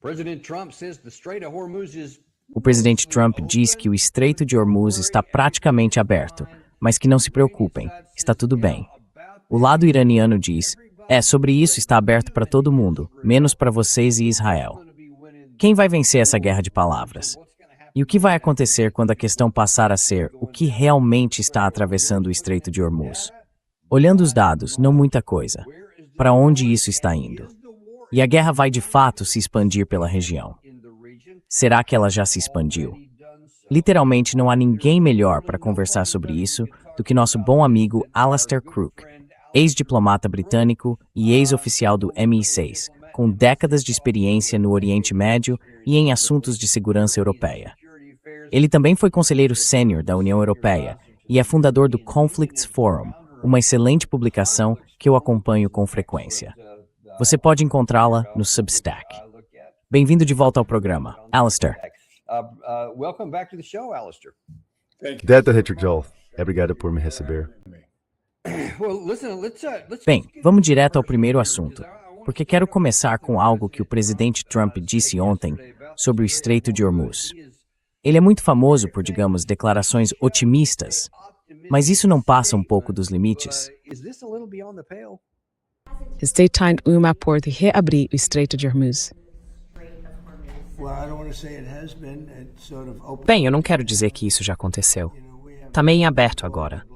O presidente Trump diz que o Estreito de Hormuz está praticamente aberto, mas que não se preocupem, está tudo bem. O lado iraniano diz, sobre isso está aberto para todo mundo, menos para vocês e Israel. Quem vai vencer essa guerra de palavras? E o que vai acontecer quando a questão passar a ser o que realmente está atravessando o Estreito de Hormuz? Olhando os dados, não muita coisa. Para onde isso está indo? E a guerra vai de fato se expandir pela região. Será que ela já se expandiu? Literalmente não há ninguém melhor para conversar sobre isso do que nosso bom amigo Alastair Crooke, ex-diplomata britânico e ex-oficial do MI6, com décadas de experiência no Oriente Médio e em assuntos de segurança europeia. Ele também foi conselheiro sênior da União Europeia e é fundador do Conflicts Forum, uma excelente publicação que eu acompanho com frequência. Você pode encontrá-la no Substack. Bem-vindo de volta ao programa, Alastair. Deta Joel, obrigado por me receber. Bem, vamos direto ao primeiro assunto, porque quero começar com algo que o presidente Trump disse ontem sobre o Estreito de Hormuz. Ele é muito famoso por, digamos, declarações otimistas, mas isso não passa um pouco dos limites? Está tentando uma porta reabrir o Estreito de Hormuz. Bem, eu não quero dizer que isso já aconteceu. Está meio em aberto agora.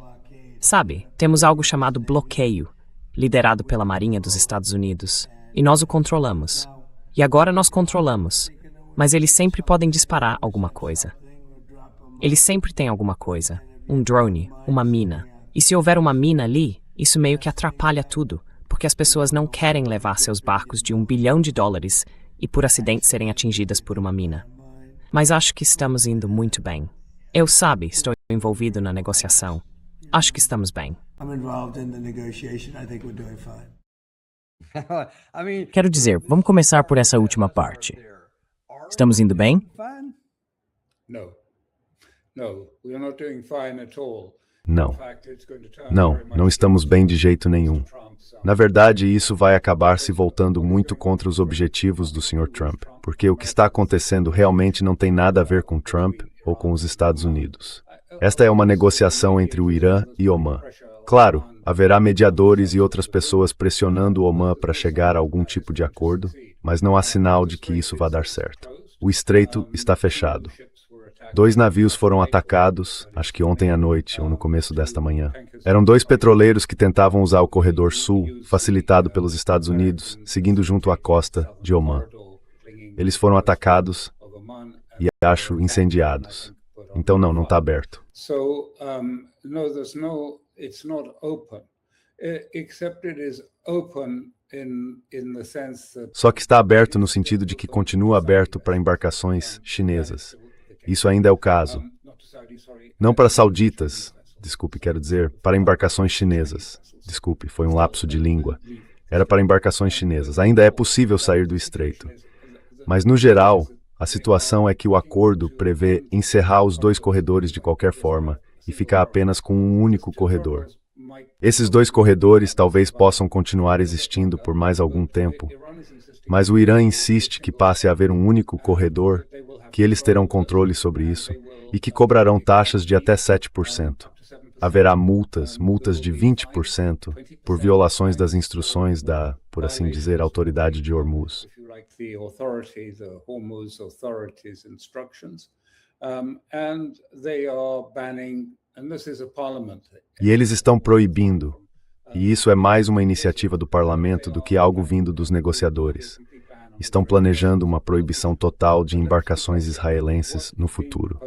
Sabe, temos algo chamado bloqueio, liderado pela Marinha dos Estados Unidos, e nós o controlamos. E agora nós controlamos, mas eles sempre podem disparar alguma coisa. Eles sempre têm alguma coisa, um drone, uma mina. E se houver uma mina ali, isso meio que atrapalha tudo, porque as pessoas não querem levar seus barcos de $1 bilhão e por acidente serem atingidas por uma mina. Mas acho que estamos indo muito bem. Eu, estou envolvido na negociação. Acho que estamos bem. Quero dizer, vamos começar por essa última parte. Estamos indo bem? Não estamos bem de jeito nenhum. Na verdade, isso vai acabar se voltando muito contra os objetivos do Sr. Trump, porque o que está acontecendo realmente não tem nada a ver com Trump ou com os Estados Unidos. Esta é uma negociação entre o Irã e Omã. Claro, haverá mediadores e outras pessoas pressionando o Omã para chegar a algum tipo de acordo, mas não há sinal de que isso vá dar certo. O estreito está fechado. 2 navios foram atacados, acho que ontem à noite ou no começo desta manhã. Eram 2 petroleiros que tentavam usar o corredor sul, facilitado pelos Estados Unidos, seguindo junto à costa de Omã. Eles foram atacados e, acho, incendiados. Então não está aberto. Só que está aberto no sentido de que continua aberto para embarcações chinesas. Isso ainda é o caso. Não para sauditas, quero dizer, para embarcações chinesas. Desculpe, foi um lapso de língua. Era para embarcações chinesas. Ainda é possível sair do estreito. Mas, no geral, a situação é que o acordo prevê encerrar os 2 corredores de qualquer forma e ficar apenas com um único corredor. Esses 2 corredores talvez possam continuar existindo por mais algum tempo, mas o Irã insiste que passe a haver um único corredor, que eles terão controle sobre isso e que cobrarão taxas de até 7%. Haverá multas de 20% por violações das instruções da, por assim dizer, autoridade de Hormuz. E eles estão proibindo, e isso é mais uma iniciativa do parlamento do que algo vindo dos negociadores. Estão planejando uma proibição total de embarcações israelenses no futuro.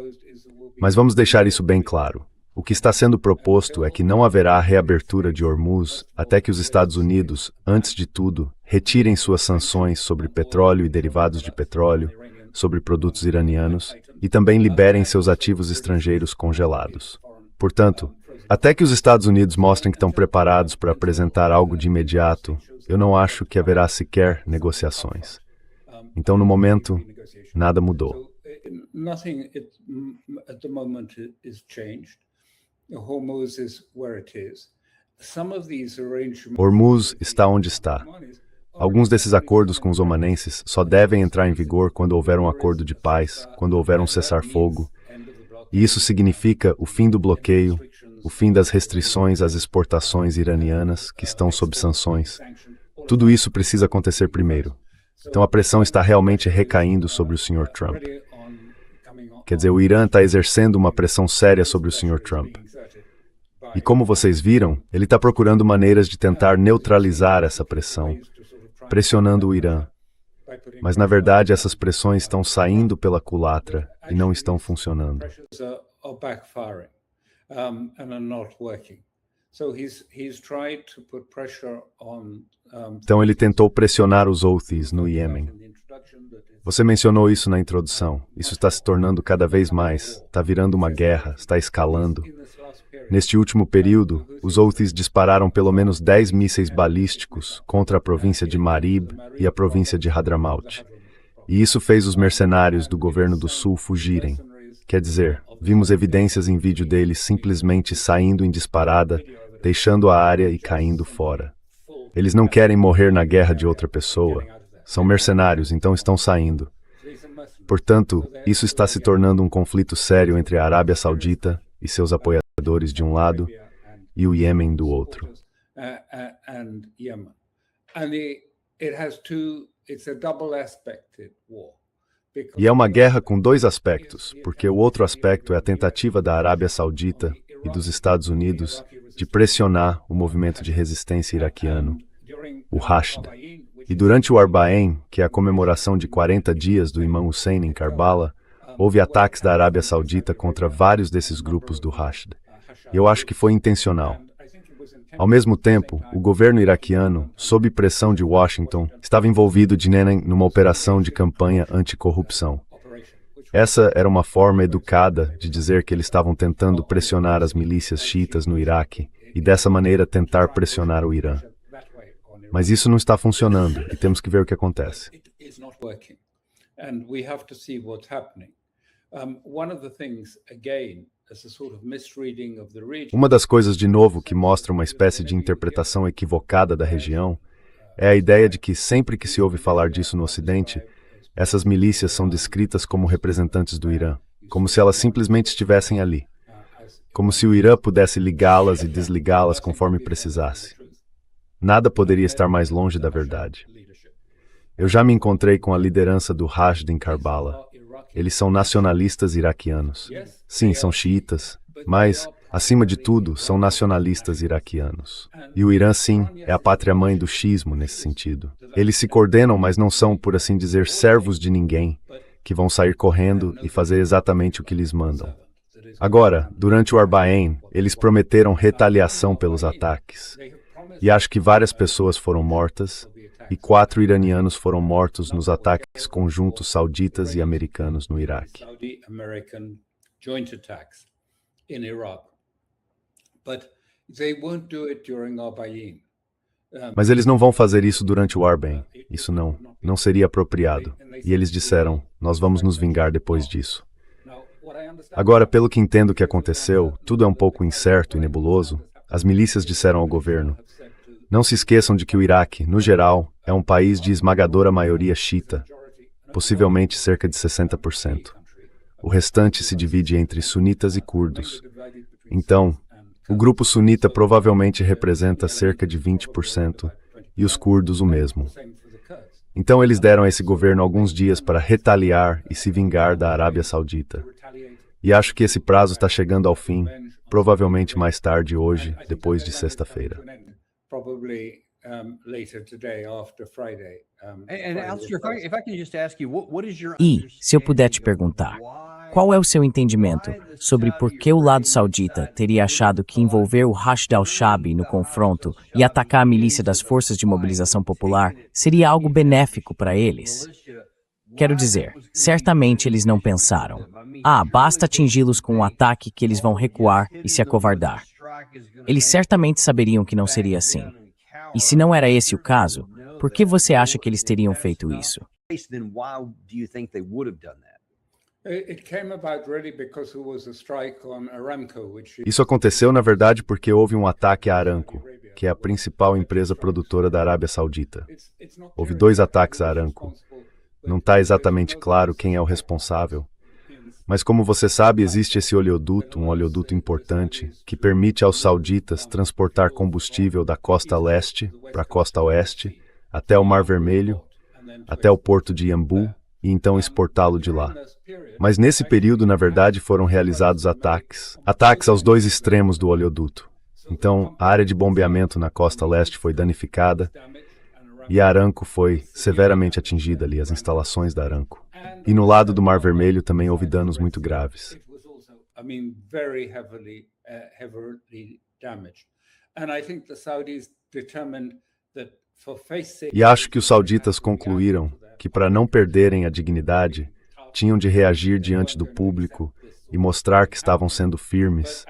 Mas vamos deixar isso bem claro. O que está sendo proposto é que não haverá reabertura de Hormuz até que os Estados Unidos, antes de tudo, retirem suas sanções sobre petróleo e derivados de petróleo, sobre produtos iranianos, e também liberem seus ativos estrangeiros congelados. Portanto, até que os Estados Unidos mostrem que estão preparados para apresentar algo de imediato, eu não acho que haverá sequer negociações. Então, no momento, nada mudou. Hormuz está onde está. Alguns desses acordos com os omanenses só devem entrar em vigor quando houver um acordo de paz, quando houver um cessar-fogo. E isso significa o fim do bloqueio, o fim das restrições às exportações iranianas, que estão sob sanções. Tudo isso precisa acontecer primeiro. Então a pressão está realmente recaindo sobre o Sr. Trump. Quer dizer, o Irã está exercendo uma pressão séria sobre o Sr. Trump. E como vocês viram, ele está procurando maneiras de tentar neutralizar essa pressão, pressionando o Irã. Mas, na verdade, essas pressões estão saindo pela culatra e não estão funcionando. Então, ele tentou pressionar os Houthis no Iêmen. Você mencionou isso na introdução. Isso está se tornando cada vez mais, está virando uma guerra, está escalando. Neste último período, os Houthis dispararam pelo menos 10 mísseis balísticos contra a província de Marib e a província de Hadramaut. E isso fez os mercenários do governo do sul fugirem. Quer dizer, vimos evidências em vídeo deles simplesmente saindo em disparada, deixando a área e caindo fora. Eles não querem morrer na guerra de outra pessoa. São mercenários, então estão saindo. Portanto, isso está se tornando um conflito sério entre a Arábia Saudita e seus apoiadores de um lado e o Iêmen do outro. E é uma guerra com dois aspectos, porque o outro aspecto é a tentativa da Arábia Saudita e dos Estados Unidos de pressionar o movimento de resistência iraquiano, o Hashd. E durante o Arbaeen, que é a comemoração de 40 dias do Imam Hussein em Karbala, houve ataques da Arábia Saudita contra vários desses grupos do Hashd. E eu acho que foi intencional. Ao mesmo tempo, o governo iraquiano, sob pressão de Washington, estava envolvido numa operação de campanha anticorrupção. Essa era uma forma educada de dizer que eles estavam tentando pressionar as milícias xiitas no Iraque e dessa maneira tentar pressionar o Irã. Mas isso não está funcionando e temos que ver o que acontece. Uma das coisas, de novo, que mostra uma espécie de interpretação equivocada da região é a ideia de que sempre que se ouve falar disso no Ocidente, essas milícias são descritas como representantes do Irã, como se elas simplesmente estivessem ali, como se o Irã pudesse ligá-las e desligá-las conforme precisasse. Nada poderia estar mais longe da verdade. Eu já me encontrei com a liderança do Hashd em Karbala. Eles são nacionalistas iraquianos. Sim, são xiitas, mas, acima de tudo, são nacionalistas iraquianos. E o Irã, sim, é a pátria-mãe do xiismo nesse sentido. Eles se coordenam, mas não são, por assim dizer, servos de ninguém, que vão sair correndo e fazer exatamente o que lhes mandam. Agora, durante o Arbaeen, eles prometeram retaliação pelos ataques. E acho que várias pessoas foram mortas, e 4 iranianos foram mortos nos ataques conjuntos sauditas e americanos no Iraque. Mas eles não vão fazer isso durante o Arbaeen. Isso não seria apropriado. E eles disseram, nós vamos nos vingar depois disso. Agora, pelo que entendo que aconteceu, tudo é um pouco incerto e nebuloso. As milícias disseram ao governo, não se esqueçam de que o Iraque, no geral, é um país de esmagadora maioria xiita, possivelmente cerca de 60%. O restante se divide entre sunitas e curdos. Então, o grupo sunita provavelmente representa cerca de 20% e os curdos o mesmo. Então eles deram a esse governo alguns dias para retaliar e se vingar da Arábia Saudita. E acho que esse prazo está chegando ao fim, provavelmente mais tarde hoje, depois de sexta-feira. E, se eu puder te perguntar, qual é o seu entendimento sobre por que o lado saudita teria achado que envolver o Hashd al-Shaabi no confronto e atacar a milícia das Forças de Mobilização Popular seria algo benéfico para eles? Quero dizer, certamente eles não pensaram, basta atingi-los com um ataque que eles vão recuar e se acovardar. Eles certamente saberiam que não seria assim. E se não era esse o caso, por que você acha que eles teriam feito isso? Isso aconteceu, na verdade, porque houve um ataque à Aramco, que é a principal empresa produtora da Arábia Saudita. Houve 2 ataques à Aramco. Não está exatamente claro quem é o responsável. Mas como você sabe, existe esse oleoduto, um oleoduto importante, que permite aos sauditas transportar combustível da costa leste para a costa oeste, até o Mar Vermelho, até o porto de Yanbu, e então exportá-lo de lá. Mas nesse período, na verdade, foram realizados ataques aos 2 extremos do oleoduto. Então, a área de bombeamento na costa leste foi danificada e a Aramco foi severamente atingida ali, as instalações da Aramco. E no lado do Mar Vermelho também houve danos muito graves. E acho que os sauditas concluíram que, para não perderem a dignidade, tinham de reagir diante do público e mostrar que estavam sendo firmes,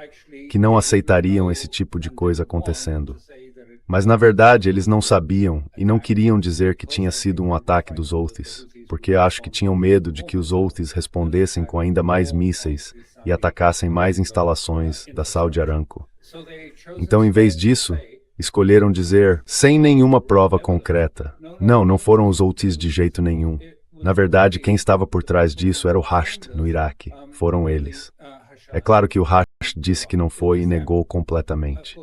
que não aceitariam esse tipo de coisa acontecendo. Mas, na verdade, eles não sabiam e não queriam dizer que tinha sido um ataque dos Houthis, porque acho que tinham medo de que os Houthis respondessem com ainda mais mísseis e atacassem mais instalações da Saudi Aramco. Então, em vez disso, escolheram dizer, sem nenhuma prova concreta, não foram os Houthis de jeito nenhum. Na verdade, quem estava por trás disso era o Hashd, no Iraque. Foram eles. É claro que o Hashd disse que não foi e negou completamente.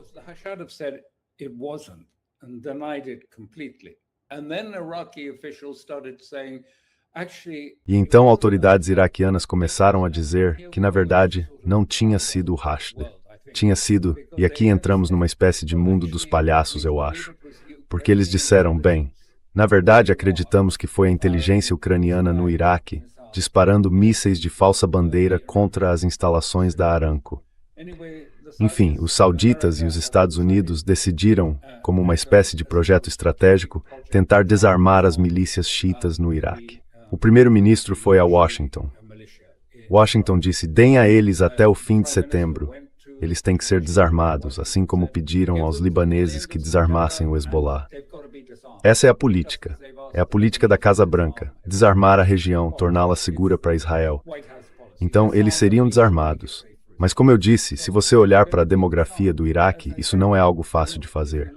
E então autoridades iraquianas começaram a dizer que, na verdade, não tinha sido o Hashd. Tinha sido, e aqui entramos numa espécie de mundo dos palhaços, eu acho. Porque eles disseram, bem, na verdade acreditamos que foi a inteligência ucraniana no Iraque, disparando mísseis de falsa bandeira contra as instalações da Aramco. Enfim, os sauditas e os Estados Unidos decidiram, como uma espécie de projeto estratégico, tentar desarmar as milícias xiitas no Iraque. O primeiro-ministro foi a Washington. Washington disse, deem a eles até o fim de setembro. Eles têm que ser desarmados, assim como pediram aos libaneses que desarmassem o Hezbollah. Essa é a política. É a política da Casa Branca. Desarmar a região, torná-la segura para Israel. Então, eles seriam desarmados. Mas como eu disse, se você olhar para a demografia do Iraque, isso não é algo fácil de fazer.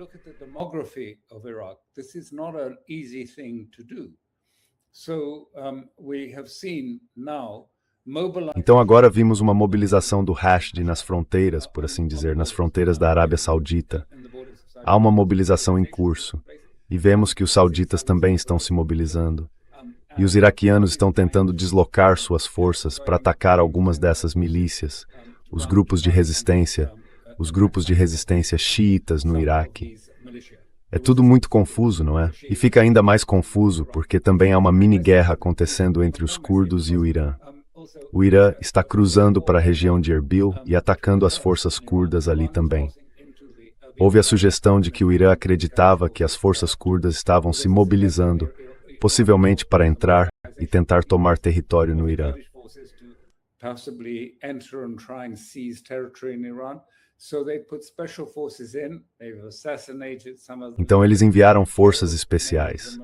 Então agora vimos uma mobilização do Hashd nas fronteiras, por assim dizer, nas fronteiras da Arábia Saudita. Há uma mobilização em curso, e vemos que os sauditas também estão se mobilizando. E os iraquianos estão tentando deslocar suas forças para atacar algumas dessas milícias, os grupos de resistência xiitas no Iraque. É tudo muito confuso, não é? E fica ainda mais confuso porque também há uma mini-guerra acontecendo entre os curdos e o Irã. O Irã está cruzando para a região de Erbil e atacando as forças curdas ali também. Houve a sugestão de que o Irã acreditava que as forças curdas estavam se mobilizando, possivelmente para entrar e tentar tomar território no Irã. Então eles enviaram forças especiais.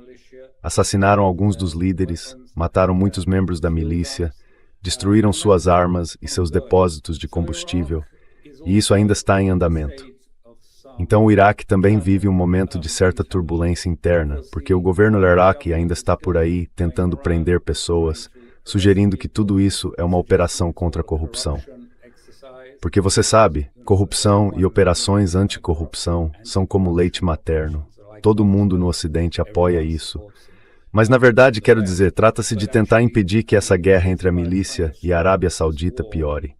Assassinaram alguns dos líderes, mataram muitos membros da milícia, destruíram suas armas e seus depósitos de combustível, e isso ainda está em andamento. Então o Iraque também vive um momento de certa turbulência interna, porque o governo do Iraque ainda está por aí tentando prender pessoas, sugerindo que tudo isso é uma operação contra a corrupção. Porque você sabe, corrupção e operações anticorrupção são como leite materno. Todo mundo no Ocidente apoia isso. Mas, na verdade, quero dizer, trata-se de tentar impedir que essa guerra entre a milícia e a Arábia Saudita piore.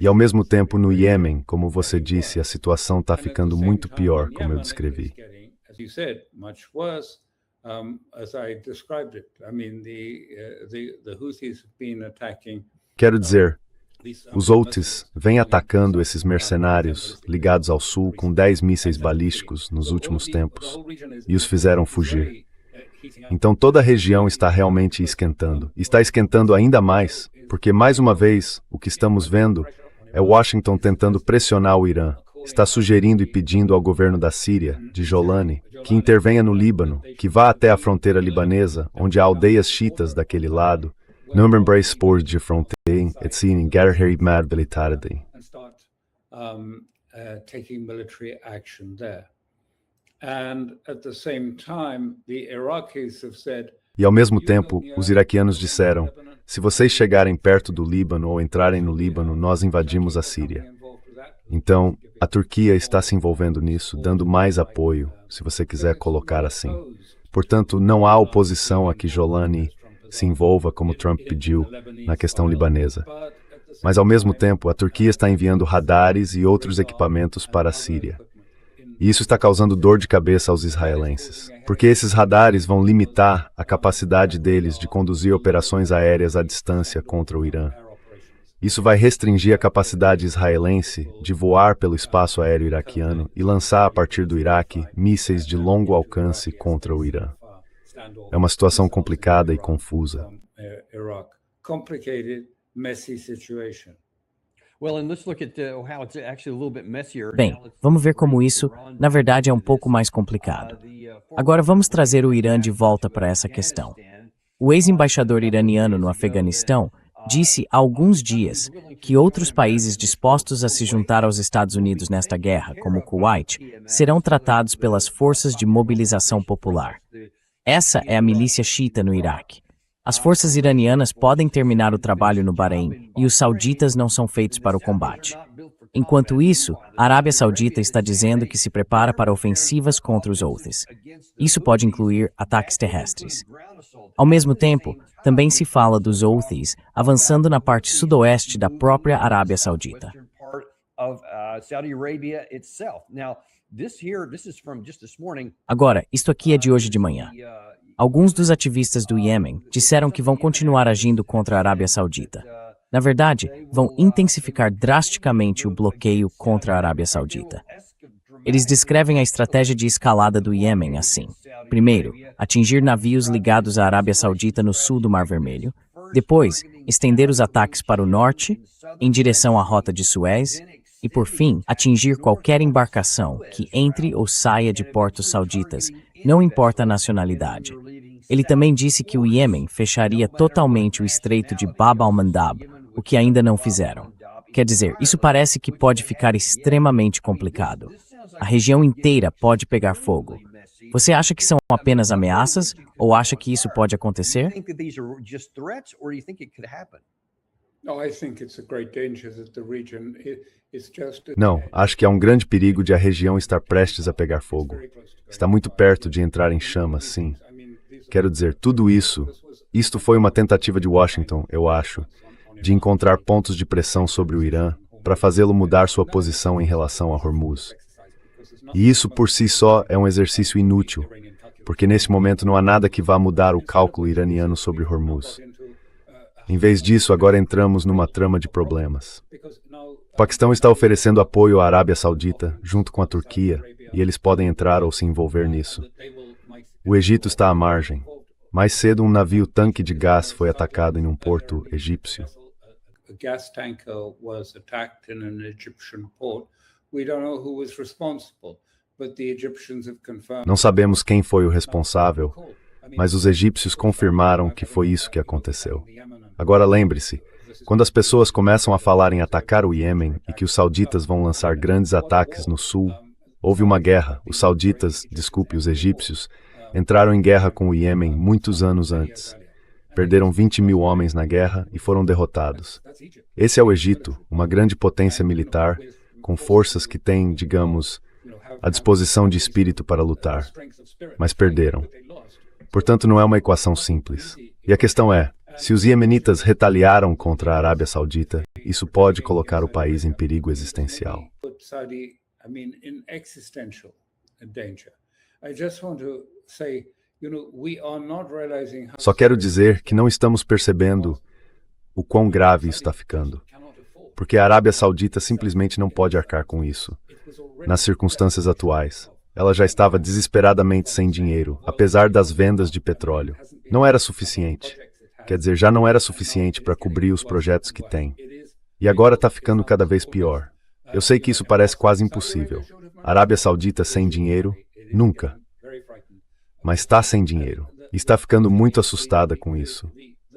E, ao mesmo tempo, no Iêmen, como você disse, a situação está ficando muito pior, como eu descrevi. Quero dizer, os Houthis vêm atacando esses mercenários ligados ao sul com 10 mísseis balísticos nos últimos tempos e os fizeram fugir. Então toda a região está realmente esquentando. Está esquentando ainda mais, porque mais uma vez o que estamos vendo é Washington tentando pressionar o Irã. Está sugerindo e pedindo ao governo da Síria, de Jolani, que intervenha no Líbano, que vá até a fronteira libanesa, onde há aldeias xiitas daquele lado, Número expor de fronteira, sim, guerra med militarity. Taking military action there. And at the same time, the Iraqis have said, e ao mesmo tempo, os iraquianos disseram: se vocês chegarem perto do Líbano ou entrarem no Líbano, nós invadimos a Síria. Então, a Turquia está se envolvendo nisso, dando mais apoio, se você quiser colocar assim. Portanto, não há oposição a que Jolani se envolva, como Trump pediu, na questão libanesa. Mas, ao mesmo tempo, a Turquia está enviando radares e outros equipamentos para a Síria. E isso está causando dor de cabeça aos israelenses, porque esses radares vão limitar a capacidade deles de conduzir operações aéreas à distância contra o Irã. Isso vai restringir a capacidade israelense de voar pelo espaço aéreo iraquiano e lançar a partir do Iraque mísseis de longo alcance contra o Irã. É uma situação complicada e confusa. Bem, vamos ver como isso, na verdade, é um pouco mais complicado. Agora vamos trazer o Irã de volta para essa questão. O ex-embaixador iraniano no Afeganistão disse há alguns dias que outros países dispostos a se juntar aos Estados Unidos nesta guerra, como o Kuwait, serão tratados pelas forças de mobilização popular. Essa é a milícia xiita no Iraque. As forças iranianas podem terminar o trabalho no Bahrein e os sauditas não são feitos para o combate. Enquanto isso, a Arábia Saudita está dizendo que se prepara para ofensivas contra os Houthis. Isso pode incluir ataques terrestres. Ao mesmo tempo, também se fala dos Houthis avançando na parte sudoeste da própria Arábia Saudita. Agora, isto aqui é de hoje de manhã. Alguns dos ativistas do Iêmen disseram que vão continuar agindo contra a Arábia Saudita. Na verdade, vão intensificar drasticamente o bloqueio contra a Arábia Saudita. Eles descrevem a estratégia de escalada do Iêmen assim. Primeiro, atingir navios ligados à Arábia Saudita no sul do Mar Vermelho. Depois, estender os ataques para o norte, em direção à Rota de Suez. E, por fim, atingir qualquer embarcação que entre ou saia de portos sauditas, não importa a nacionalidade. Ele também disse que o Iêmen fecharia totalmente o estreito de Bab al-Mandab, o que ainda não fizeram. Quer dizer, isso parece que pode ficar extremamente complicado. A região inteira pode pegar fogo. Você acha que são apenas ameaças ou acha que isso pode acontecer? Não, acho que há um grande perigo de a região estar prestes a pegar fogo. Está muito perto de entrar em chamas, sim. Quero dizer, tudo isso, isto foi uma tentativa de Washington, eu acho, de encontrar pontos de pressão sobre o Irã para fazê-lo mudar sua posição em relação a Hormuz. E isso por si só é um exercício inútil, porque nesse momento não há nada que vá mudar o cálculo iraniano sobre Hormuz. Em vez disso, agora entramos numa trama de problemas. O Paquistão está oferecendo apoio à Arábia Saudita, junto com a Turquia, e eles podem entrar ou se envolver nisso. O Egito está à margem. Mais cedo, um navio-tanque de gás foi atacado em um porto egípcio. Não sabemos quem foi o responsável, mas os egípcios confirmaram que foi isso que aconteceu. Agora lembre-se, quando as pessoas começam a falar em atacar o Iêmen e que os sauditas vão lançar grandes ataques no sul, houve uma guerra. Os sauditas, os egípcios, entraram em guerra com o Iêmen muitos anos antes. Perderam 20 mil homens na guerra e foram derrotados. Esse é o Egito, uma grande potência militar, com forças que têm, digamos, a disposição de espírito para lutar, mas perderam. Portanto, não é uma equação simples. E a questão é, se os iemenitas retaliaram contra a Arábia Saudita, isso pode colocar o país em perigo existencial. Só quero dizer que não estamos percebendo o quão grave isso está ficando, porque a Arábia Saudita simplesmente não pode arcar com isso. Nas circunstâncias atuais, ela já estava desesperadamente sem dinheiro, apesar das vendas de petróleo. Não era suficiente. Quer dizer, já não era suficiente para cobrir os projetos que tem. E agora está ficando cada vez pior. Eu sei que isso parece quase impossível. A Arábia Saudita sem dinheiro? Nunca. Mas está sem dinheiro. E está ficando muito assustada com isso.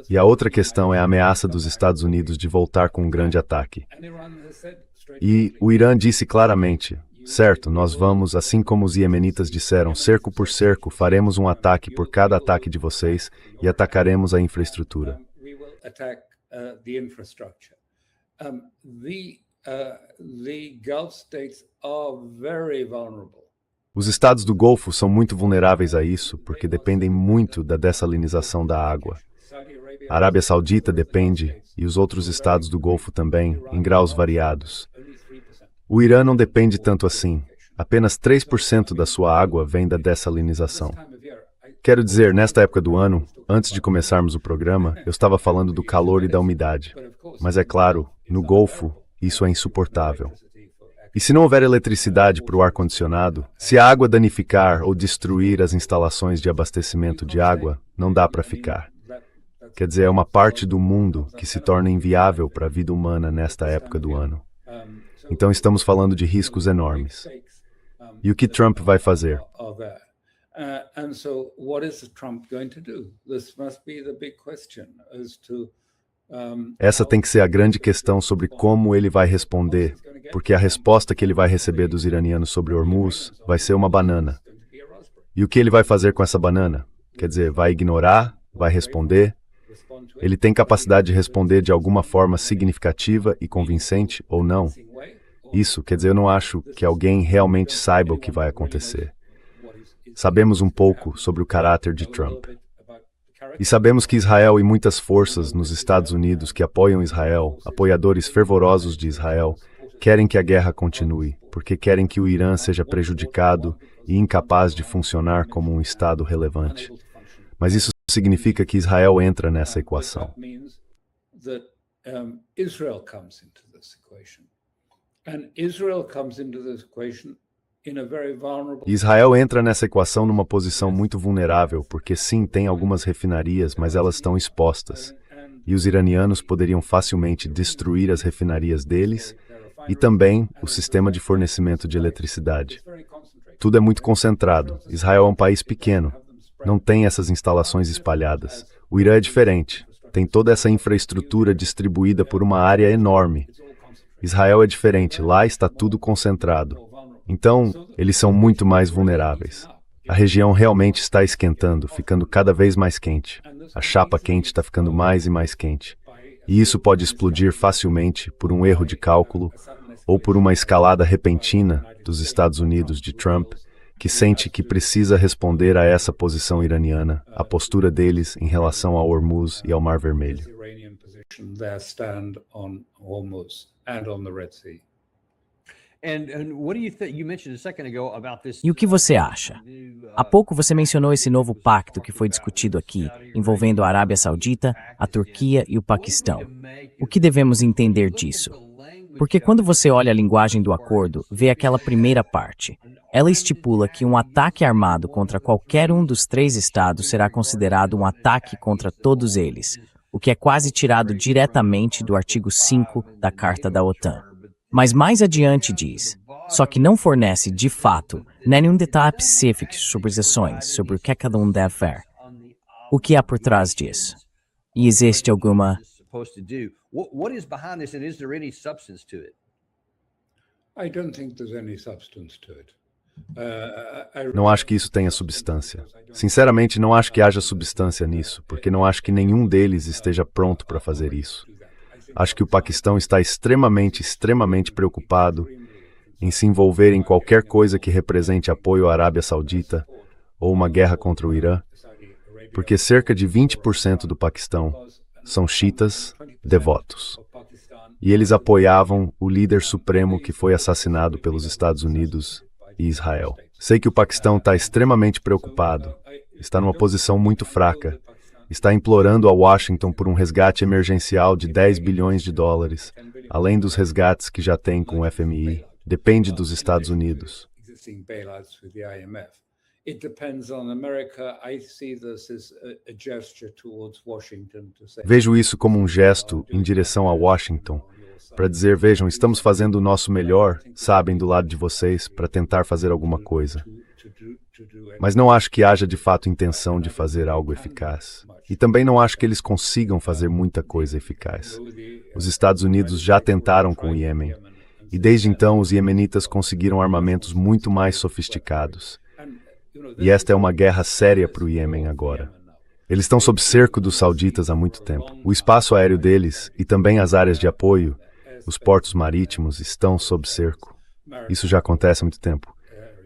E a outra questão é a ameaça dos Estados Unidos de voltar com um grande ataque. E o Irã disse claramente, certo, nós vamos, assim como os iemenitas disseram, cerco por cerco, faremos um ataque por cada ataque de vocês e atacaremos a infraestrutura. Os estados do Golfo são muito vulneráveis a isso, porque dependem muito da dessalinização da água. A Arábia Saudita depende, e os outros estados do Golfo também, em graus variados. O Irã não depende tanto assim. Apenas 3% da sua água vem da dessalinização. Quero dizer, nesta época do ano, antes de começarmos o programa, eu estava falando do calor e da umidade. Mas é claro, no Golfo, isso é insuportável. E se não houver eletricidade para o ar-condicionado, se a água danificar ou destruir as instalações de abastecimento de água, não dá para ficar. Quer dizer, é uma parte do mundo que se torna inviável para a vida humana nesta época do ano. Então estamos falando de riscos enormes. E o que Trump vai fazer? Essa tem que ser a grande questão sobre como ele vai responder, porque a resposta que ele vai receber dos iranianos sobre Hormuz vai ser uma banana. E o que ele vai fazer com essa banana? Quer dizer, vai ignorar? Vai responder? Ele tem capacidade de responder de alguma forma significativa e convincente ou não? Isso, quer dizer, eu não acho que alguém realmente saiba o que vai acontecer. Sabemos um pouco sobre o caráter de Trump. E sabemos que Israel e muitas forças nos Estados Unidos que apoiam Israel, apoiadores fervorosos de Israel, querem que a guerra continue, porque querem que o Irã seja prejudicado e incapaz de funcionar como um Estado relevante. Mas isso significa que Israel entra nessa equação. Israel entra nessa equação numa posição muito vulnerável, porque sim, tem algumas refinarias, mas elas estão expostas. E os iranianos poderiam facilmente destruir as refinarias deles e também o sistema de fornecimento de eletricidade. Tudo é muito concentrado. Israel é um país pequeno, não tem essas instalações espalhadas. O Irã é diferente, tem toda essa infraestrutura distribuída por uma área enorme. Israel é diferente, lá está tudo concentrado. Então, eles são muito mais vulneráveis. A região realmente está esquentando, ficando cada vez mais quente. A chapa quente está ficando mais e mais quente. E isso pode explodir facilmente por um erro de cálculo ou por uma escalada repentina dos Estados Unidos de Trump, que sente que precisa responder a essa posição iraniana, a postura deles em relação ao Hormuz e ao Mar Vermelho. E o que você acha? Há pouco você mencionou esse novo pacto que foi discutido aqui, envolvendo a Arábia Saudita, a Turquia e o Paquistão. O que devemos entender disso? Porque quando você olha a linguagem do acordo, vê aquela primeira parte. Ela estipula que um ataque armado contra qualquer um dos 3 estados será considerado um ataque contra todos eles, o que é quase tirado diretamente do artigo 5 da Carta da OTAN. Mas mais adiante diz, só que não fornece, de fato, nenhum detalhe específico sobre as ações, sobre o que cada um deve ver. O que há por trás disso? E existe alguma... Não acho que isso tenha substância. Sinceramente, não acho que haja substância nisso, porque não acho que nenhum deles esteja pronto para fazer isso. Acho que o Paquistão está extremamente preocupado em se envolver em qualquer coisa que represente apoio à Arábia Saudita ou uma guerra contra o Irã, porque cerca de 20% do Paquistão são xiitas devotos. E eles apoiavam o líder supremo que foi assassinado pelos Estados Unidos e Israel. Sei que o Paquistão está extremamente preocupado, está numa posição muito fraca, está implorando a Washington por um resgate emergencial de 10 bilhões de dólares, além dos resgates que já tem com o FMI. Depende dos Estados Unidos. Vejo isso como um gesto em direção a Washington, para dizer, vejam, estamos fazendo o nosso melhor, sabem, do lado de vocês, para tentar fazer alguma coisa. Mas não acho que haja de fato intenção de fazer algo eficaz. E também não acho que eles consigam fazer muita coisa eficaz. Os Estados Unidos já tentaram com o Iêmen. E desde então os iemenitas conseguiram armamentos muito mais sofisticados. E esta é uma guerra séria para o Iêmen agora. Eles estão sob cerco dos sauditas há muito tempo. O espaço aéreo deles e também as áreas de apoio, os portos marítimos, estão sob cerco. Isso já acontece há muito tempo.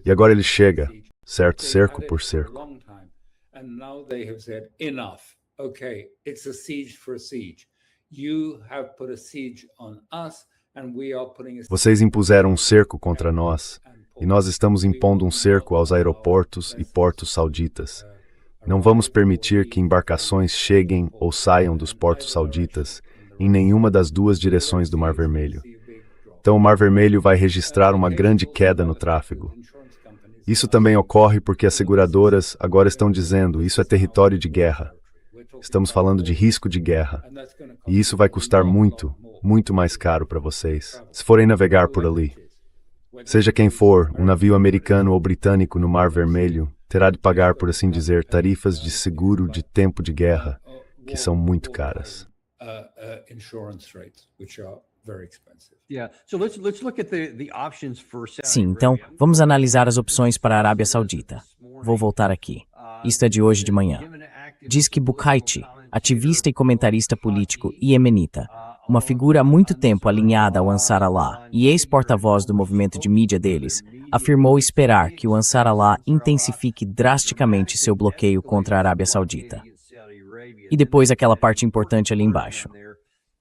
E agora ele chega, certo, cerco por cerco. Vocês impuseram um cerco contra nós, e nós estamos impondo um cerco aos aeroportos e portos sauditas. Não vamos permitir que embarcações cheguem ou saiam dos portos sauditas em nenhuma das duas direções do Mar Vermelho. Então o Mar Vermelho vai registrar uma grande queda no tráfego. Isso também ocorre porque as seguradoras agora estão dizendo isso é território de guerra. Estamos falando de risco de guerra. E isso vai custar muito, muito mais caro para vocês, se forem navegar por ali. Seja quem for, um navio americano ou britânico no Mar Vermelho terá de pagar, por assim dizer, tarifas de seguro de tempo de guerra, que são muito caras. Sim, então, vamos analisar as opções para a Arábia Saudita. Vou voltar aqui. Isto é de hoje de manhã. Diz que Bukaiti, ativista e comentarista político iemenita, uma figura há muito tempo alinhada ao Ansar Allah e ex-porta-voz do movimento de mídia deles, afirmou esperar que o Ansar Allah intensifique drasticamente seu bloqueio contra a Arábia Saudita. E depois aquela parte importante ali embaixo.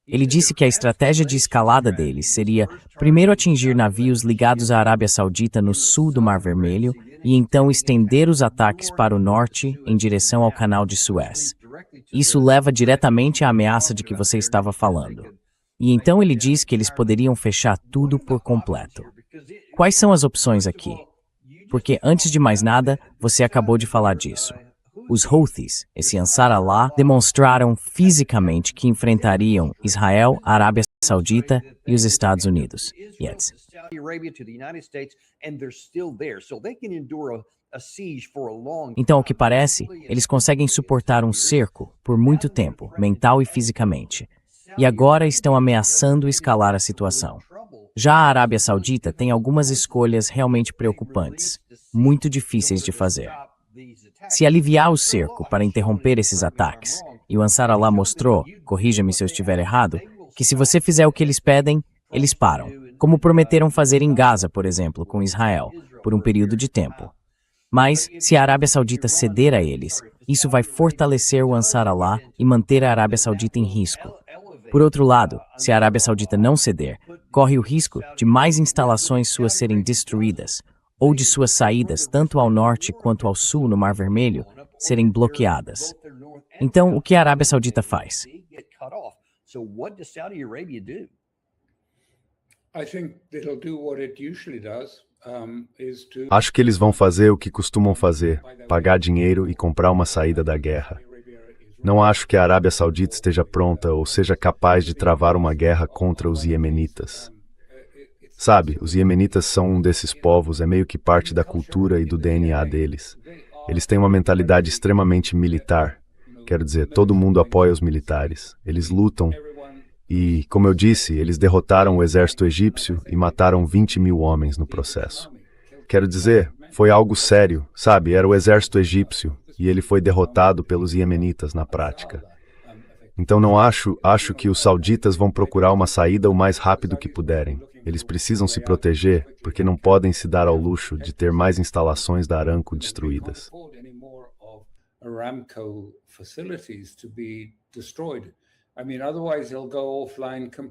Ele disse que a estratégia de escalada deles seria primeiro atingir navios ligados à Arábia Saudita no sul do Mar Vermelho e então estender os ataques para o norte em direção ao Canal de Suez. Isso leva diretamente à ameaça de que você estava falando. E então ele diz que eles poderiam fechar tudo por completo. Quais são as opções aqui? Porque antes de mais nada, você acabou de falar disso. Os Houthis, esse Ansar Allah, demonstraram fisicamente que enfrentariam Israel, a Arábia Saudita e os Estados Unidos. Então, ao que parece, eles conseguem suportar um cerco por muito tempo, mental e fisicamente. E agora estão ameaçando escalar a situação. Já a Arábia Saudita tem algumas escolhas realmente preocupantes, muito difíceis de fazer. Se aliviar o cerco para interromper esses ataques, e o Ansar Allah mostrou, corrija-me se eu estiver errado, que se você fizer o que eles pedem, eles param, como prometeram fazer em Gaza, por exemplo, com Israel, por um período de tempo. Mas, se a Arábia Saudita ceder a eles, isso vai fortalecer o Ansar Allah e manter a Arábia Saudita em risco. Por outro lado, se a Arábia Saudita não ceder, corre o risco de mais instalações suas serem destruídas, ou de suas saídas, tanto ao norte quanto ao sul no Mar Vermelho, serem bloqueadas. Então, o que a Arábia Saudita faz? Acho que eles vão fazer o que costumam fazer, pagar dinheiro e comprar uma saída da guerra. Não acho que a Arábia Saudita esteja pronta ou seja capaz de travar uma guerra contra os iemenitas. Sabe, os iemenitas são um desses povos, é meio que parte da cultura e do DNA deles. Eles têm uma mentalidade extremamente militar. Quero dizer, todo mundo apoia os militares. Eles lutam e, como eu disse, eles derrotaram o exército egípcio e mataram 20 mil homens no processo. Quero dizer, foi algo sério, sabe? Era o exército egípcio e ele foi derrotado pelos iemenitas na prática. Então não acho que os sauditas vão procurar uma saída o mais rápido que puderem. Eles precisam se proteger porque não podem se dar ao luxo de ter mais instalações da Aramco destruídas.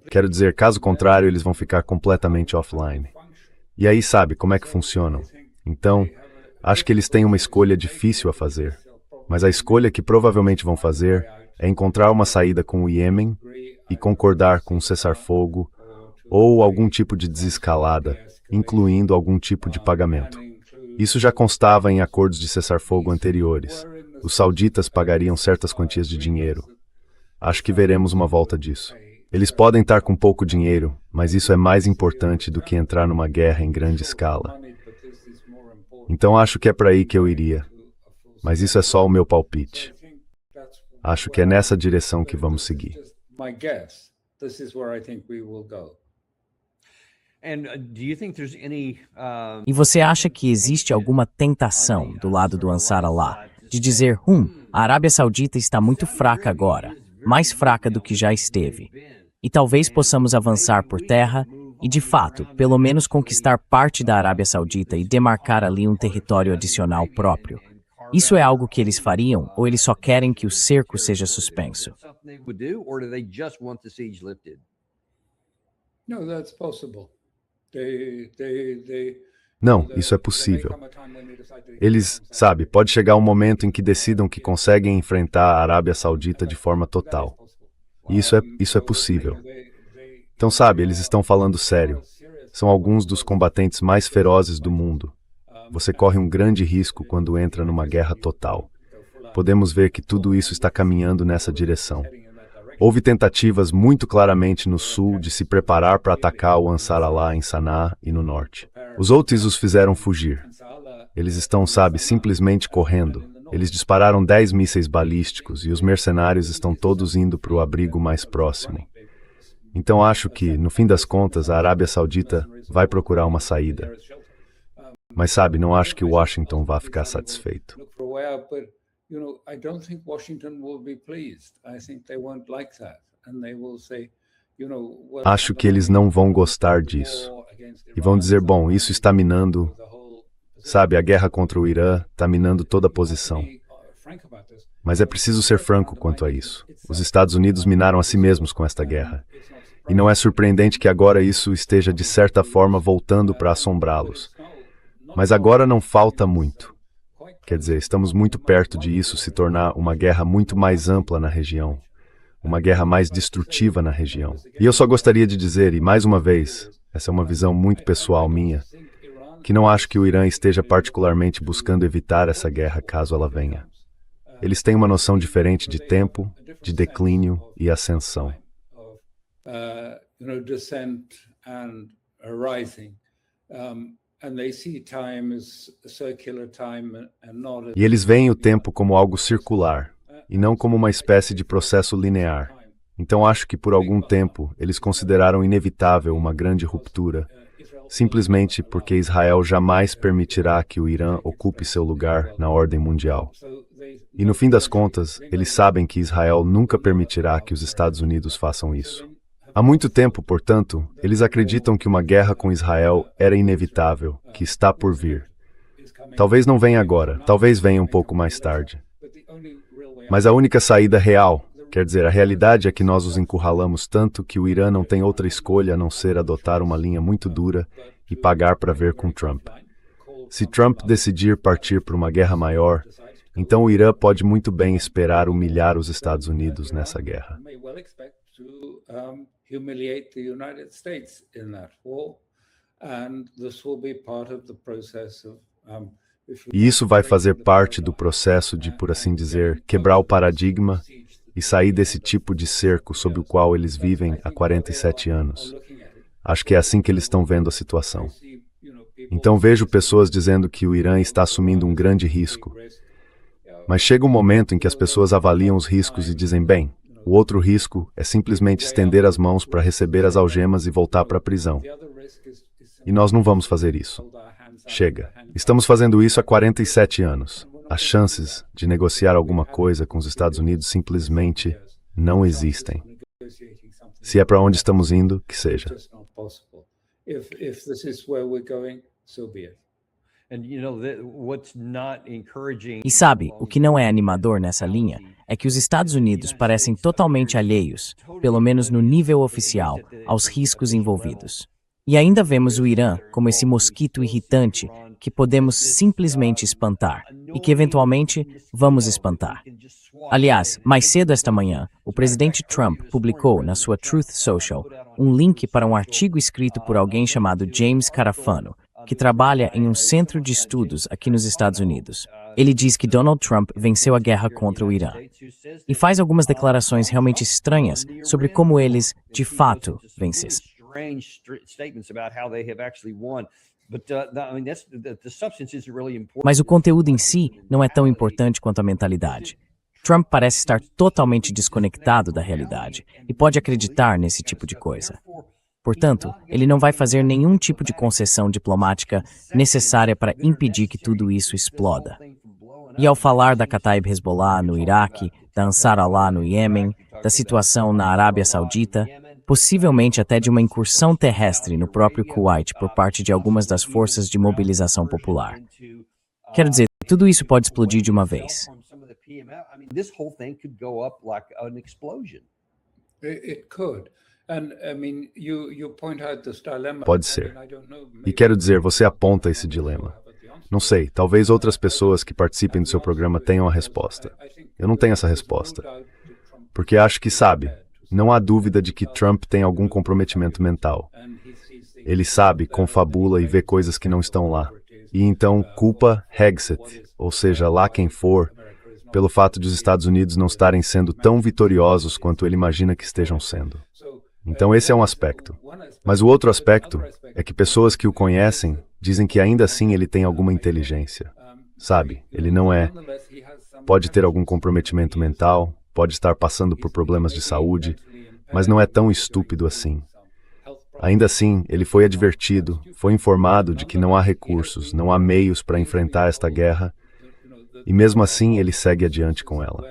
Quero dizer, caso contrário, eles vão ficar completamente offline. E aí sabe como é que funcionam. Então, acho que eles têm uma escolha difícil a fazer. Mas a escolha que provavelmente vão fazer é encontrar uma saída com o Iêmen e concordar com um cessar-fogo ou algum tipo de desescalada, incluindo algum tipo de pagamento. Isso já constava em acordos de cessar-fogo anteriores. Os sauditas pagariam certas quantias de dinheiro. Acho que veremos uma volta disso. Eles podem estar com pouco dinheiro, mas isso é mais importante do que entrar numa guerra em grande escala. Então acho que é para aí que eu iria. Mas isso é só o meu palpite. Acho que é nessa direção que vamos seguir. My guess. This is where I think we will go. E você acha que existe alguma tentação do lado do Ansar Allah de dizer, a Arábia Saudita está muito fraca agora, mais fraca do que já esteve, e talvez possamos avançar por terra e, de fato, pelo menos conquistar parte da Arábia Saudita e demarcar ali um território adicional próprio? Isso é algo que eles fariam ou eles só querem que o cerco seja suspenso? No, that's possible. Não, isso é possível. Eles, sabe, pode chegar um momento em que decidam que conseguem enfrentar a Arábia Saudita de forma total. E isso é possível. Então, sabe, eles estão falando sério. São alguns dos combatentes mais ferozes do mundo. Você corre um grande risco quando entra numa guerra total. Podemos ver que tudo isso está caminhando nessa direção. Houve tentativas muito claramente no sul de se preparar para atacar o Ansar Allah em Sanaa e no norte. Os Houthis os fizeram fugir. Eles estão, sabe, simplesmente correndo. Eles dispararam 10 mísseis balísticos e os mercenários estão todos indo para o abrigo mais próximo. Então acho que, no fim das contas, a Arábia Saudita vai procurar uma saída. Mas sabe, não acho que Washington vá ficar satisfeito. I don't think Washington will be pleased. I think they won't like that. And they will say, acho que eles não vão gostar disso. E vão dizer, bom, isso está minando, sabe, a guerra contra o Irã está minando toda a posição. Mas é preciso ser franco quanto a isso. Os Estados Unidos minaram a si mesmos com esta guerra. E não é surpreendente que agora isso esteja, de certa forma, voltando para assombrá-los. Mas agora não falta muito. Quer dizer, estamos muito perto de isso se tornar uma guerra muito mais ampla na região. Uma guerra mais destrutiva na região. E eu só gostaria de dizer, e mais uma vez, essa é uma visão muito pessoal minha, que não acho que o Irã esteja particularmente buscando evitar essa guerra caso ela venha. Eles têm uma noção diferente de tempo, de declínio e ascensão. Descent and rising. And they see time as circular time and not. E eles veem o tempo como algo circular, e não como uma espécie de processo linear. Então acho que por algum tempo eles consideraram inevitável uma grande ruptura, simplesmente porque Israel jamais permitirá que o Irã ocupe seu lugar na ordem mundial. E no fim das contas, eles sabem que Israel nunca permitirá que os Estados Unidos façam isso. Há muito tempo, portanto, eles acreditam que uma guerra com Israel era inevitável, que está por vir. Talvez não venha agora, talvez venha um pouco mais tarde. Mas a única saída real, quer dizer, a realidade é que nós os encurralamos tanto que o Irã não tem outra escolha a não ser adotar uma linha muito dura e pagar para ver com Trump. Se Trump decidir partir para uma guerra maior, então o Irã pode muito bem esperar humilhar os Estados Unidos nessa guerra. Humiliate the United States in that war, and this will be part of the process of. E isso vai fazer parte do processo de, por assim dizer, quebrar o paradigma e sair desse tipo de cerco sob o qual eles vivem há 47 anos. Acho que é assim que eles estão vendo a situação. Então vejo pessoas dizendo que o Irã está assumindo um grande risco. Mas chega um momento em que as pessoas avaliam os riscos e dizem, bem, o outro risco é simplesmente estender as mãos para receber as algemas e voltar para a prisão. E nós não vamos fazer isso. Chega. Estamos fazendo isso há 47 anos. As chances de negociar alguma coisa com os Estados Unidos simplesmente não existem. Se é para onde estamos indo, que seja. E sabe, o que não é animador nessa linha é que os Estados Unidos parecem totalmente alheios, pelo menos no nível oficial, aos riscos envolvidos. E ainda vemos o Irã como esse mosquito irritante que podemos simplesmente espantar e que eventualmente vamos espantar. Aliás, mais cedo esta manhã, o presidente Trump publicou na sua Truth Social um link para um artigo escrito por alguém chamado James Carafano, que trabalha em um centro de estudos aqui nos Estados Unidos. Ele diz que Donald Trump venceu a guerra contra o Irã. E faz algumas declarações realmente estranhas sobre como eles, de fato, vencessem. Mas o conteúdo em si não é tão importante quanto a mentalidade. Trump parece estar totalmente desconectado da realidade e pode acreditar nesse tipo de coisa. Portanto, ele não vai fazer nenhum tipo de concessão diplomática necessária para impedir que tudo isso exploda. E ao falar da Kataib Hezbollah no Iraque, da Ansar Allah no Iêmen, da situação na Arábia Saudita, possivelmente até de uma incursão terrestre no próprio Kuwait por parte de algumas das forças de mobilização popular. Quero dizer, tudo isso pode explodir de uma vez. It could. And I mean, you point out this dilemma. Pode ser. I don't know, E quero dizer, você aponta esse dilema. Não sei, talvez outras pessoas que participem do seu programa tenham a resposta. Eu não tenho essa resposta. Porque acho que sabe, não há dúvida de que Trump tem algum comprometimento mental. Ele sabe, confabula e vê coisas que não estão lá. E então culpa Hexet, ou seja, lá quem for, pelo fato de os Estados Unidos não estarem sendo tão vitoriosos quanto ele imagina que estejam sendo. Então esse é um aspecto. Mas o outro aspecto é que pessoas que o conhecem dizem que ainda assim ele tem alguma inteligência. Sabe, ele não é... Pode ter algum comprometimento mental, pode estar passando por problemas de saúde, mas não é tão estúpido assim. Ainda assim, ele foi advertido, foi informado de que não há recursos, não há meios para enfrentar esta guerra, e mesmo assim ele segue adiante com ela.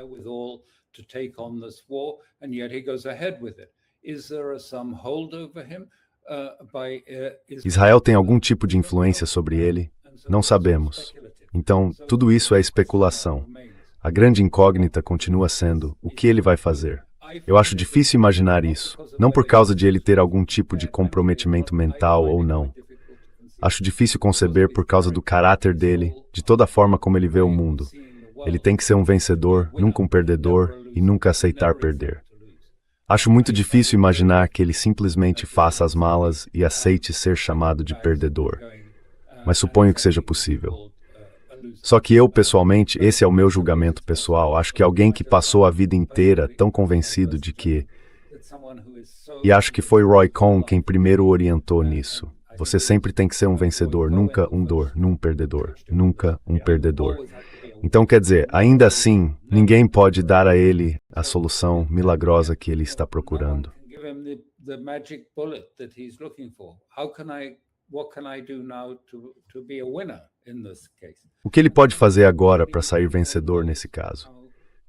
Israel tem algum tipo de influência sobre ele? Não sabemos. Então, tudo isso é especulação. A grande incógnita continua sendo o que ele vai fazer. Eu acho difícil imaginar isso, não por causa de ele ter algum tipo de comprometimento mental ou não. Acho difícil conceber por causa do caráter dele, de toda a forma como ele vê o mundo. Ele tem que ser um vencedor, nunca um perdedor, e nunca aceitar perder. Acho muito difícil imaginar que ele simplesmente faça as malas e aceite ser chamado de perdedor. Mas suponho que seja possível. Só que eu, pessoalmente, esse é o meu julgamento pessoal, acho que alguém que passou a vida inteira tão convencido de que... E acho que foi Roy Cohn quem primeiro o orientou nisso. Você sempre tem que ser um vencedor, nunca um perdedor, nunca um perdedor. Então, quer dizer, ainda assim, ninguém pode dar a ele a solução milagrosa que ele está procurando. O que ele pode fazer agora para sair vencedor nesse caso?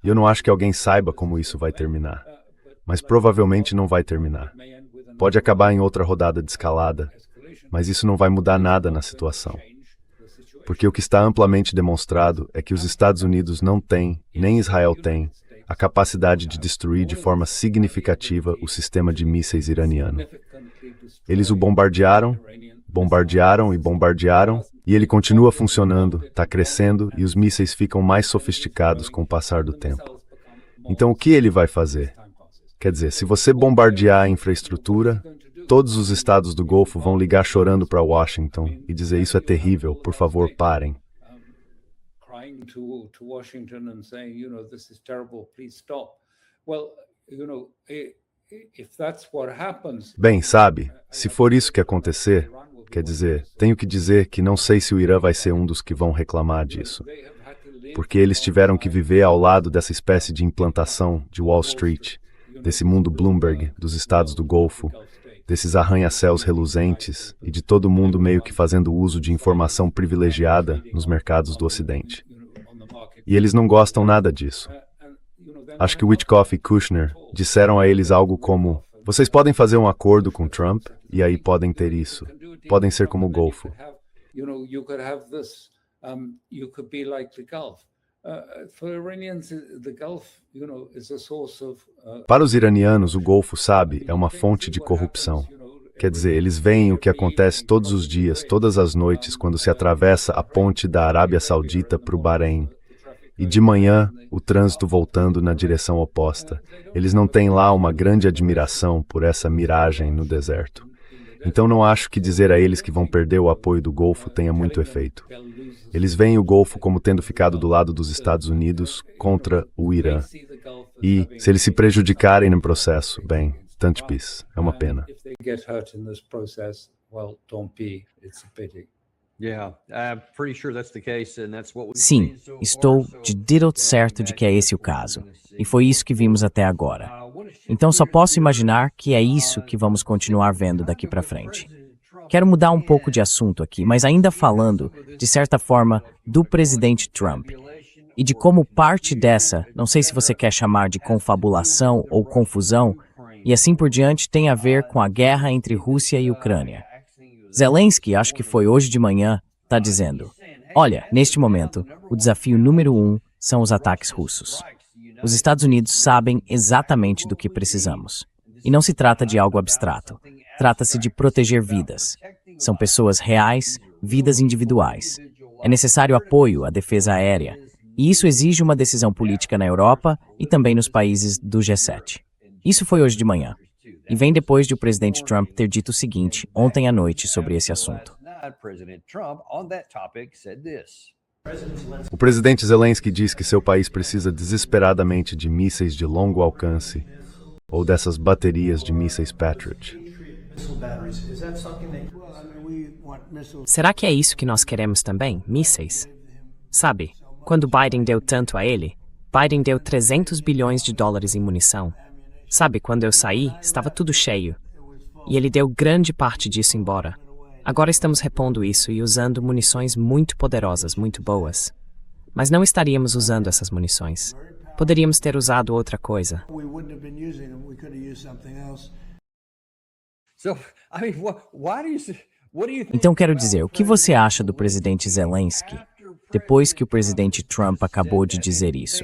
E eu não acho que alguém saiba como isso vai terminar. Mas provavelmente não vai terminar. Pode acabar em outra rodada de escalada, mas isso não vai mudar nada na situação. Porque o que está amplamente demonstrado é que os Estados Unidos não têm, nem Israel tem, a capacidade de destruir de forma significativa o sistema de mísseis iraniano. Eles o bombardearam, e ele continua funcionando, está crescendo e os mísseis ficam mais sofisticados com o passar do tempo. Então o que ele vai fazer? Quer dizer, se você bombardear a infraestrutura, todos os estados do Golfo vão ligar chorando para Washington e dizer isso é terrível, por favor, parem. Bem, sabe, se for isso que acontecer, quer dizer, tenho que dizer que não sei se o Irã vai ser um dos que vão reclamar disso. Porque eles tiveram que viver ao lado dessa espécie de implantação de Wall Street, desse mundo Bloomberg, dos estados do Golfo, desses arranha-céus reluzentes e de todo mundo meio que fazendo uso de informação privilegiada nos mercados do Ocidente. E eles não gostam nada disso. Acho que Witkoff e Kushner disseram a eles algo como: vocês podem fazer um acordo com Trump e aí podem ter isso. Podem ser como o Golfo. Para os iranianos, o Golfo, sabe, é uma fonte de corrupção. Quer dizer, eles veem o que acontece todos os dias, todas as noites, quando se atravessa a ponte da Arábia Saudita para o Bahrein. E de manhã, o trânsito voltando na direção oposta. Eles não têm lá uma grande admiração por essa miragem no deserto. Então não acho que dizer a eles que vão perder o apoio do Golfo tenha muito efeito. Eles veem o Golfo como tendo ficado do lado dos Estados Unidos contra o Irã. E, se eles se prejudicarem no processo, bem, tanto pis, é uma pena. Sim, estou de direito certo de que é esse o caso. E foi isso que vimos até agora. Então só posso imaginar que é isso que vamos continuar vendo daqui para frente. Quero mudar um pouco de assunto aqui, mas ainda falando, de certa forma, do presidente Trump. E de como parte dessa, não sei se você quer chamar de confabulação ou confusão, e assim por diante tem a ver com a guerra entre Rússia e Ucrânia. Zelensky, acho que foi hoje de manhã, está dizendo: olha, neste momento, o desafio número 1 são os ataques russos. Os Estados Unidos sabem exatamente do que precisamos. E não se trata de algo abstrato. Trata-se de proteger vidas. São pessoas reais, vidas individuais. É necessário apoio à defesa aérea. E isso exige uma decisão política na Europa e também nos países do G7. Isso foi hoje de manhã. E vem depois de o presidente Trump ter dito o seguinte ontem à noite sobre esse assunto. O presidente Zelensky diz que seu país precisa desesperadamente de mísseis de longo alcance ou dessas baterias de mísseis Patriot. Será que é isso que nós queremos também? Mísseis? Sabe, quando Biden deu tanto a ele, Biden deu 300 bilhões de dólares em munição. Sabe, quando eu saí, estava tudo cheio. E ele deu grande parte disso embora. Agora estamos repondo isso e usando munições muito poderosas, muito boas. Mas não estaríamos usando essas munições. Poderíamos ter usado outra coisa. Então quero dizer, o que você acha do presidente Zelensky, depois que o presidente Trump acabou de dizer isso?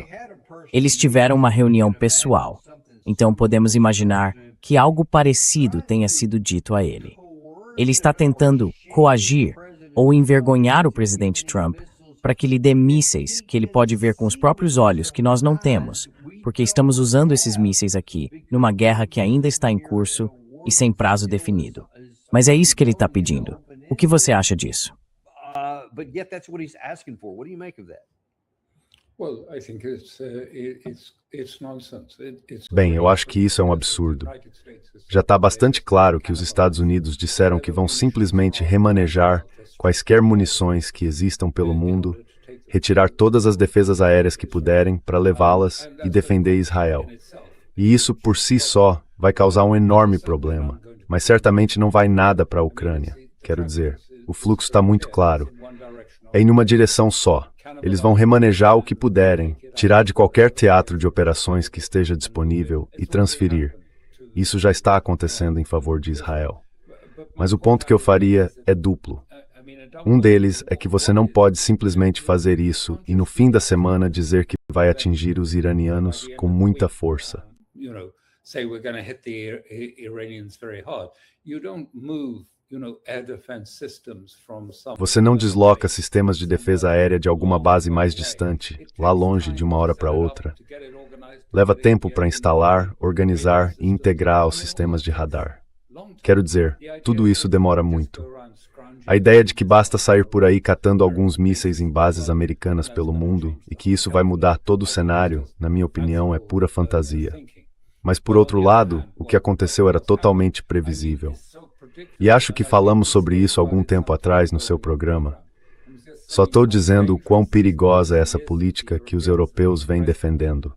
Eles tiveram uma reunião pessoal, então podemos imaginar que algo parecido tenha sido dito a ele. Ele está tentando coagir ou envergonhar o presidente Trump para que lhe dê mísseis que ele pode ver com os próprios olhos que nós não temos, porque estamos usando esses mísseis aqui numa guerra que ainda está em curso e sem prazo definido. Mas é isso que ele está pedindo. O que você acha disso? Bem, eu acho que isso é um absurdo. Já está bastante claro que os Estados Unidos disseram que vão simplesmente remanejar quaisquer munições que existam pelo mundo, retirar todas as defesas aéreas que puderem para levá-las e defender Israel. E isso, por si só, vai causar um enorme problema, mas certamente não vai nada para a Ucrânia. Quero dizer, o fluxo está muito claro. É em uma direção só. Eles vão remanejar o que puderem, tirar de qualquer teatro de operações que esteja disponível e transferir. Isso já está acontecendo em favor de Israel. Mas o ponto que eu faria é duplo. Um deles é que você não pode simplesmente fazer isso e no fim da semana dizer que vai atingir os iranianos com muita força. Você não desloca sistemas de defesa aérea de alguma base mais distante, lá longe, de uma hora para outra. Leva tempo para instalar, organizar e integrar os sistemas de radar. Quero dizer, tudo isso demora muito. A ideia de que basta sair por aí catando alguns mísseis em bases americanas pelo mundo e que isso vai mudar todo o cenário, na minha opinião, é pura fantasia. Mas, por outro lado, o que aconteceu era totalmente previsível. E acho que falamos sobre isso algum tempo atrás no seu programa. Só estou dizendo o quão perigosa é essa política que os europeus vêm defendendo.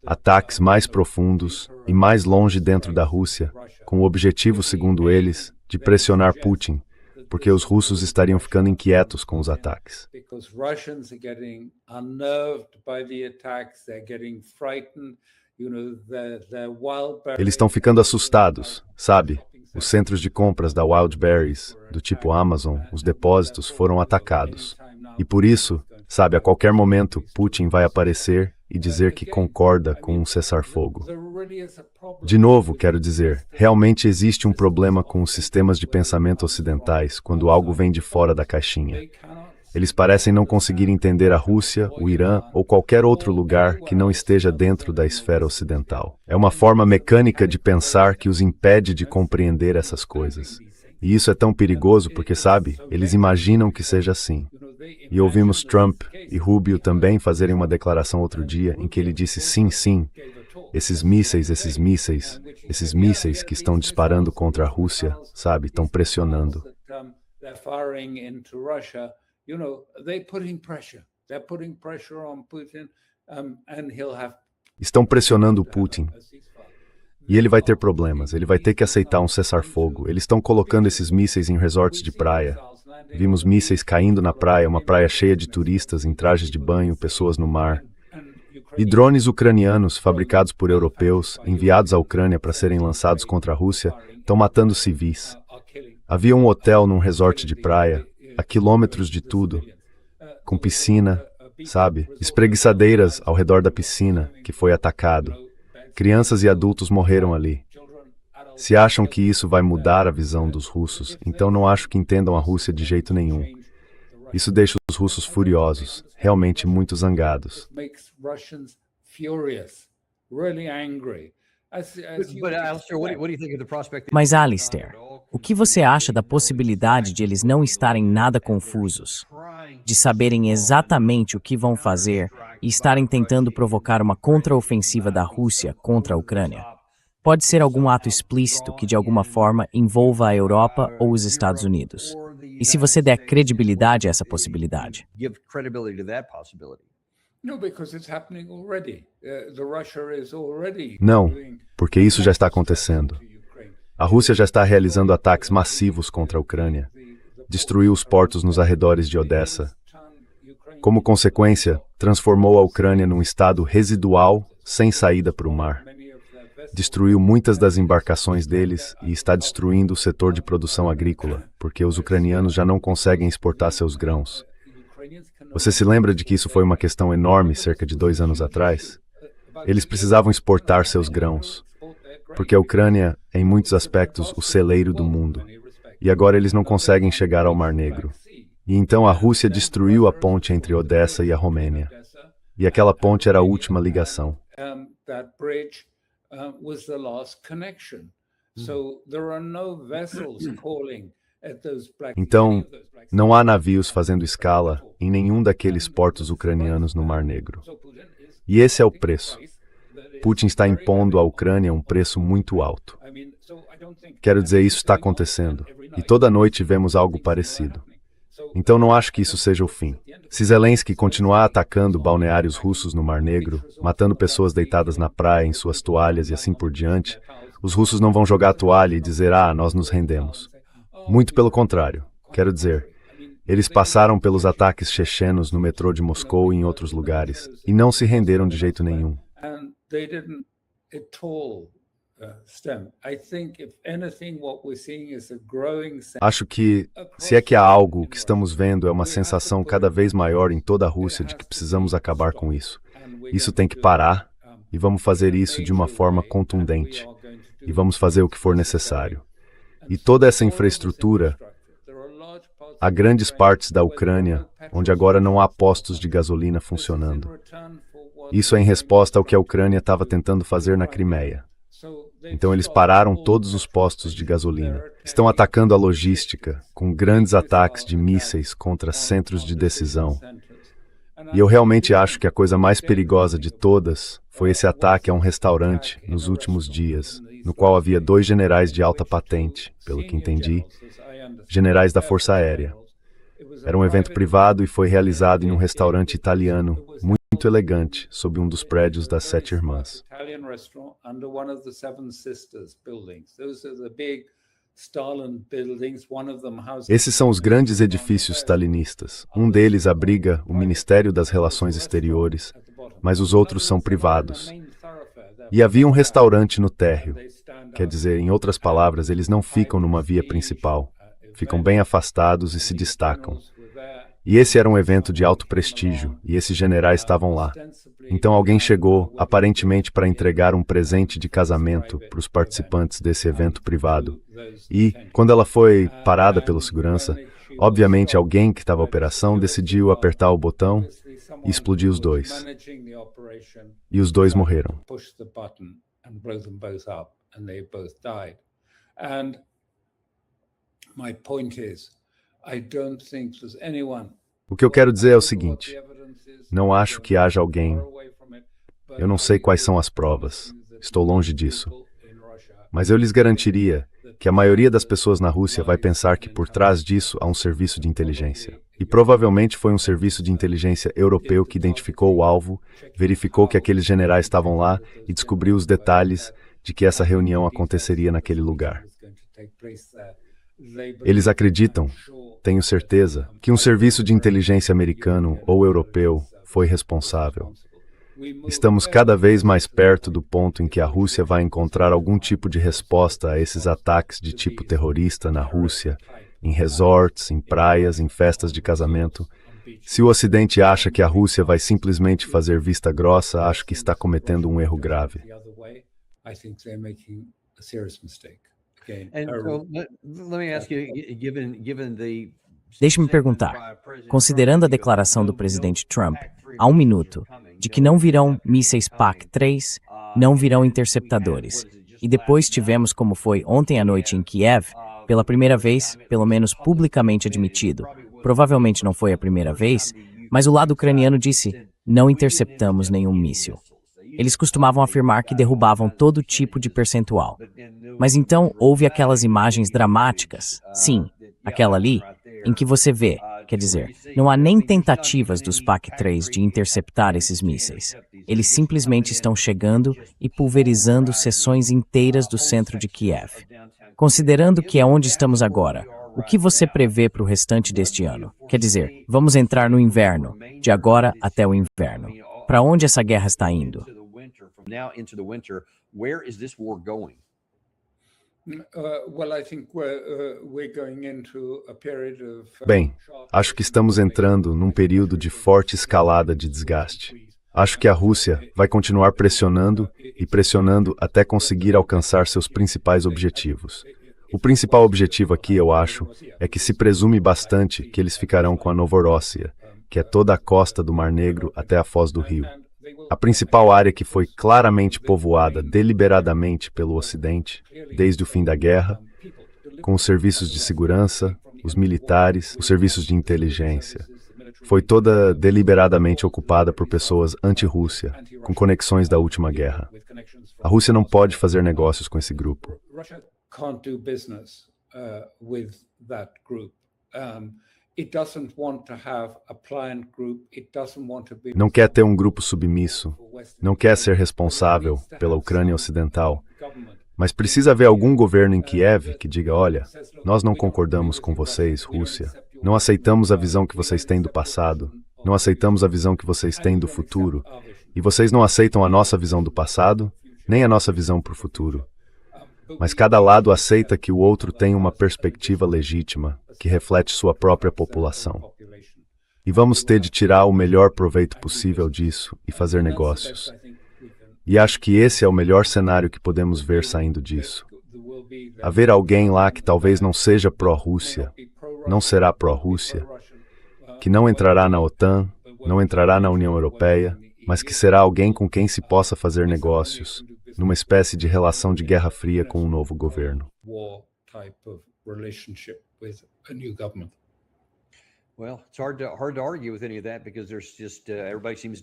Ataques mais profundos e mais longe dentro da Rússia, com o objetivo, segundo eles, de pressionar Putin, porque os russos estariam ficando inquietos com os ataques. Eles estão ficando assustados, sabe? Os centros de compras da Wildberries, do tipo Amazon, os depósitos foram atacados. E por isso, sabe, a qualquer momento, Putin vai aparecer e dizer que concorda com um cessar-fogo. De novo, quero dizer, realmente existe um problema com os sistemas de pensamento ocidentais quando algo vem de fora da caixinha. Eles parecem não conseguir entender a Rússia, o Irã ou qualquer outro lugar que não esteja dentro da esfera ocidental. É uma forma mecânica de pensar que os impede de compreender essas coisas. E isso é tão perigoso porque, sabe, eles imaginam que seja assim. E ouvimos Trump e Rubio também fazerem uma declaração outro dia em que ele disse sim, sim, esses mísseis que estão disparando contra a Rússia, sabe, estão pressionando. they're firing into Russia, they're putting pressure. They're putting pressure on Putin, and he'll have. Estão pressionando o Putin. E ele vai ter problemas, ele vai ter que aceitar um cessar-fogo. Eles estão colocando esses mísseis em resorts de praia. Vimos mísseis caindo na praia, uma praia cheia de turistas em trajes de banho, pessoas no mar. E drones ucranianos, fabricados por europeus, enviados à Ucrânia para serem lançados contra a Rússia, estão matando civis. Havia um hotel num resort de praia, a quilômetros de tudo, com piscina, sabe? Espreguiçadeiras ao redor da piscina, que foi atacado. Crianças e adultos morreram ali. Se acham que isso vai mudar a visão dos russos, então não acho que entendam a Rússia de jeito nenhum. Isso deixa os russos furiosos, realmente muito zangados. Mas, Alistair, o que você acha da possibilidade de eles não estarem nada confusos? De saberem exatamente o que vão fazer e estarem tentando provocar uma contraofensiva da Rússia contra a Ucrânia? Pode ser algum ato explícito que de alguma forma envolva a Europa ou os Estados Unidos. E se você der credibilidade a essa possibilidade? Não, porque isso já está acontecendo. A Rússia já está realizando ataques massivos contra a Ucrânia. Destruiu os portos nos arredores de Odessa. Como consequência, transformou a Ucrânia num estado residual, sem saída para o mar. Destruiu muitas das embarcações deles e está destruindo o setor de produção agrícola, porque os ucranianos já não conseguem exportar seus grãos. Você se lembra de que isso foi uma questão enorme cerca de 2 anos atrás? Eles precisavam exportar seus grãos, porque a Ucrânia é, em muitos aspectos, o celeiro do mundo. E agora eles não conseguem chegar ao Mar Negro. E então a Rússia destruiu a ponte entre Odessa e a Romênia. E aquela ponte era a última ligação. Então, não há navios fazendo escala em nenhum daqueles portos ucranianos no Mar Negro. E esse é o preço. Putin está impondo à Ucrânia um preço muito alto. Quero dizer, isso está acontecendo. E toda noite vemos algo parecido. Então não acho que isso seja o fim. Se Zelensky continuar atacando balneários russos no Mar Negro, matando pessoas deitadas na praia em suas toalhas e assim por diante, os russos não vão jogar a toalha e dizer, nós nos rendemos. Muito pelo contrário. Quero dizer, eles passaram pelos ataques chechenos no metrô de Moscou e em outros lugares, e não se renderam de jeito nenhum. Acho que, se é que há algo, o que estamos vendo é uma sensação cada vez maior em toda a Rússia de que precisamos acabar com isso. Isso tem que parar, e vamos fazer isso de uma forma contundente. E vamos fazer o que for necessário. E toda essa infraestrutura, há grandes partes da Ucrânia, onde agora não há postos de gasolina funcionando. Isso é em resposta ao que a Ucrânia estava tentando fazer na Crimeia. Então eles pararam todos os postos de gasolina. Estão atacando a logística, com grandes ataques de mísseis contra centros de decisão. E eu realmente acho que a coisa mais perigosa de todas foi esse ataque a um restaurante nos últimos dias, no qual havia 2 generais de alta patente, pelo que entendi, generais da Força Aérea. Era um evento privado e foi realizado em um restaurante italiano muito elegante, sob um dos prédios das 7 Irmãs. Esses são os grandes edifícios stalinistas. Um deles abriga o Ministério das Relações Exteriores, mas os outros são privados. E havia um restaurante no térreo. Quer dizer, em outras palavras, eles não ficam numa via principal. Ficam bem afastados e se destacam. E esse era um evento de alto prestígio, e esses generais estavam lá. Então alguém chegou, aparentemente para entregar um presente de casamento para os participantes desse evento privado. E, quando ela foi parada pelo segurança, obviamente alguém que estava à operação decidiu apertar o botão e explodir os 2. E os 2 morreram. O que eu quero dizer é o seguinte: não acho que haja alguém. Eu não sei quais são as provas, estou longe disso. Mas eu lhes garantiria que a maioria das pessoas na Rússia vai pensar que por trás disso há um serviço de inteligência. E provavelmente foi um serviço de inteligência europeu que identificou o alvo, verificou que aqueles generais estavam lá e descobriu os detalhes de que essa reunião aconteceria naquele lugar. Eles acreditam, tenho certeza, que um serviço de inteligência americano ou europeu foi responsável. Estamos cada vez mais perto do ponto em que a Rússia vai encontrar algum tipo de resposta a esses ataques de tipo terrorista na Rússia, em resorts, em praias, em festas de casamento. Se o Ocidente acha que a Rússia vai simplesmente fazer vista grossa, acho que está cometendo um erro grave. Deixe-me perguntar, considerando a declaração do presidente Trump, há um minuto, de que não virão mísseis PAC-3, não virão interceptadores, e depois tivemos como foi ontem à noite em Kiev, pela primeira vez, pelo menos publicamente admitido, provavelmente não foi a primeira vez, mas o lado ucraniano disse, não interceptamos nenhum míssil. Eles costumavam afirmar que derrubavam todo tipo de percentual. Mas então houve aquelas imagens dramáticas, sim, aquela ali, em que você vê, quer dizer, não há nem tentativas dos PAC-3 de interceptar esses mísseis. Eles simplesmente estão chegando e pulverizando seções inteiras do centro de Kiev. Considerando que é onde estamos agora, o que você prevê para o restante deste ano? Quer dizer, vamos entrar no inverno, de agora até o inverno. Para onde essa guerra está indo? Bem, acho que estamos entrando num período de forte escalada de desgaste. Acho que a Rússia vai continuar pressionando e pressionando até conseguir alcançar seus principais objetivos. O principal objetivo aqui, eu acho, é que se presume bastante que eles ficarão com a Novorossia, que é toda a costa do Mar Negro até a Foz do Rio. A principal área que foi claramente povoada deliberadamente pelo Ocidente, desde o fim da guerra, com os serviços de segurança, os militares, os serviços de inteligência. Foi toda deliberadamente ocupada por pessoas anti-Rússia, com conexões da última guerra. A Rússia não pode fazer negócios com esse grupo. Não quer ter um grupo submisso, não quer ser responsável pela Ucrânia Ocidental, mas precisa haver algum governo em Kiev que diga, olha, nós não concordamos com vocês, Rússia, não aceitamos a visão que vocês têm do passado, não aceitamos a visão que vocês têm do futuro, e vocês não aceitam a nossa visão do passado, nem a nossa visão para o futuro. Mas cada lado aceita que o outro tem uma perspectiva legítima, que reflete sua própria população. E vamos ter de tirar o melhor proveito possível disso e fazer negócios. E acho que esse é o melhor cenário que podemos ver saindo disso. Haver alguém lá que talvez não seja pró-Rússia, não será pró-Rússia, que não entrará na OTAN, não entrará na União Europeia, mas que será alguém com quem se possa fazer negócios, numa espécie de relação de Guerra Fria com um novo governo.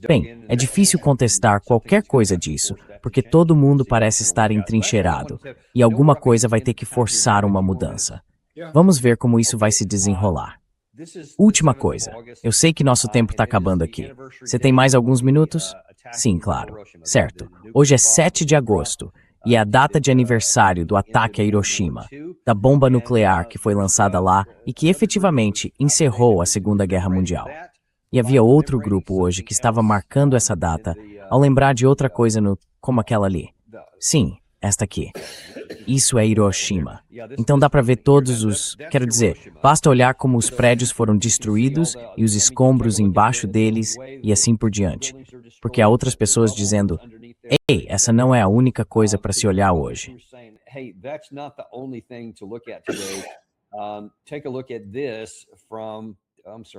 Bem, é difícil contestar qualquer coisa disso, porque todo mundo parece estar entrincheirado, e alguma coisa vai ter que forçar uma mudança. Vamos ver como isso vai se desenrolar. Última coisa, eu sei que nosso tempo está acabando aqui. Você tem mais alguns minutos? Sim, claro. Certo. Hoje é 7 de agosto e é a data de aniversário do ataque a Hiroshima, da bomba nuclear que foi lançada lá e que efetivamente encerrou a Segunda Guerra Mundial. E havia outro grupo hoje que estava marcando essa data ao lembrar de outra coisa como aquela ali. Sim, esta aqui. Isso é Hiroshima. Então dá para ver todos os... Quero dizer, basta olhar como os prédios foram destruídos e os escombros embaixo deles e assim por diante. Porque há outras pessoas dizendo, ei, essa não é a única coisa para se olhar hoje.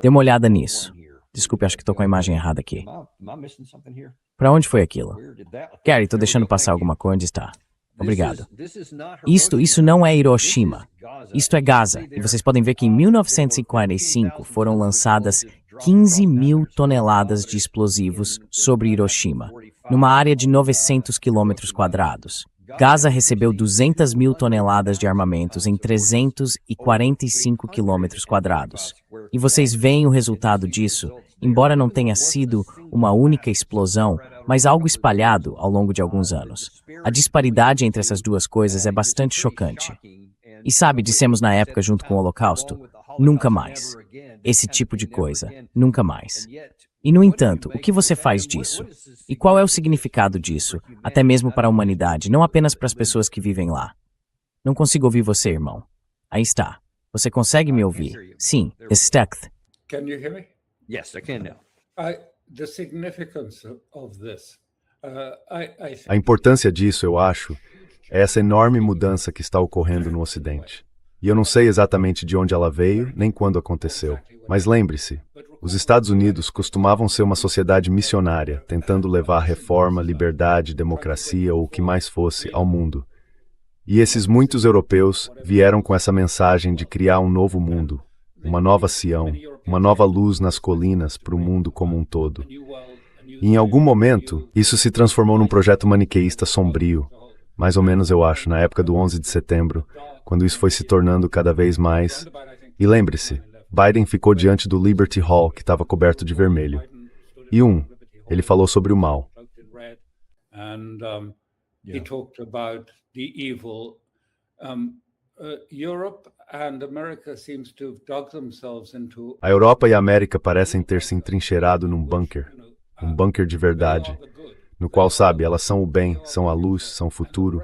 Dê uma olhada nisso. Desculpe, acho que estou com a imagem errada aqui. Para onde foi aquilo? Gary, estou deixando passar alguma coisa. Onde está? Obrigado. Isso não é Hiroshima. Isto é Gaza. E vocês podem ver que em 1945 foram lançadas 15 mil toneladas de explosivos sobre Hiroshima, numa área de 900 quilômetros quadrados. Gaza recebeu 200 mil toneladas de armamentos em 345 quilômetros quadrados. E vocês veem o resultado disso, embora não tenha sido uma única explosão, mas algo espalhado ao longo de alguns anos. A disparidade entre essas duas coisas é bastante chocante. E sabe, dissemos na época junto com o Holocausto, nunca mais. Esse tipo de coisa, nunca mais. E, no entanto, o que você faz disso? E qual é o significado disso, até mesmo para a humanidade, não apenas para as pessoas que vivem lá? Não consigo ouvir você, irmão. Aí está. Você consegue me ouvir? Sim, Stekt. Can you hear me? Yes, I can now. The significance of this. I think A importância disso, eu acho, é essa enorme mudança que está ocorrendo no Ocidente. E eu não sei exatamente de onde ela veio, nem quando aconteceu. Mas lembre-se, os Estados Unidos costumavam ser uma sociedade missionária, tentando levar reforma, liberdade, democracia ou o que mais fosse ao mundo. E esses muitos europeus vieram com essa mensagem de criar um novo mundo, uma nova Sião, uma nova luz nas colinas para o mundo como um todo. E em algum momento, isso se transformou num projeto maniqueísta sombrio, mais ou menos eu acho, na época do 11 de setembro, quando isso foi se tornando cada vez mais. E lembre-se, Biden ficou diante do Liberty Hall, que estava coberto de vermelho. E ele falou sobre o mal. and he talked about the evil. Europe and America seems to have dug themselves into A Europa e a América parecem ter se entrincheirado num bunker de verdade, no qual, sabe, elas são o bem, são a luz, são o futuro.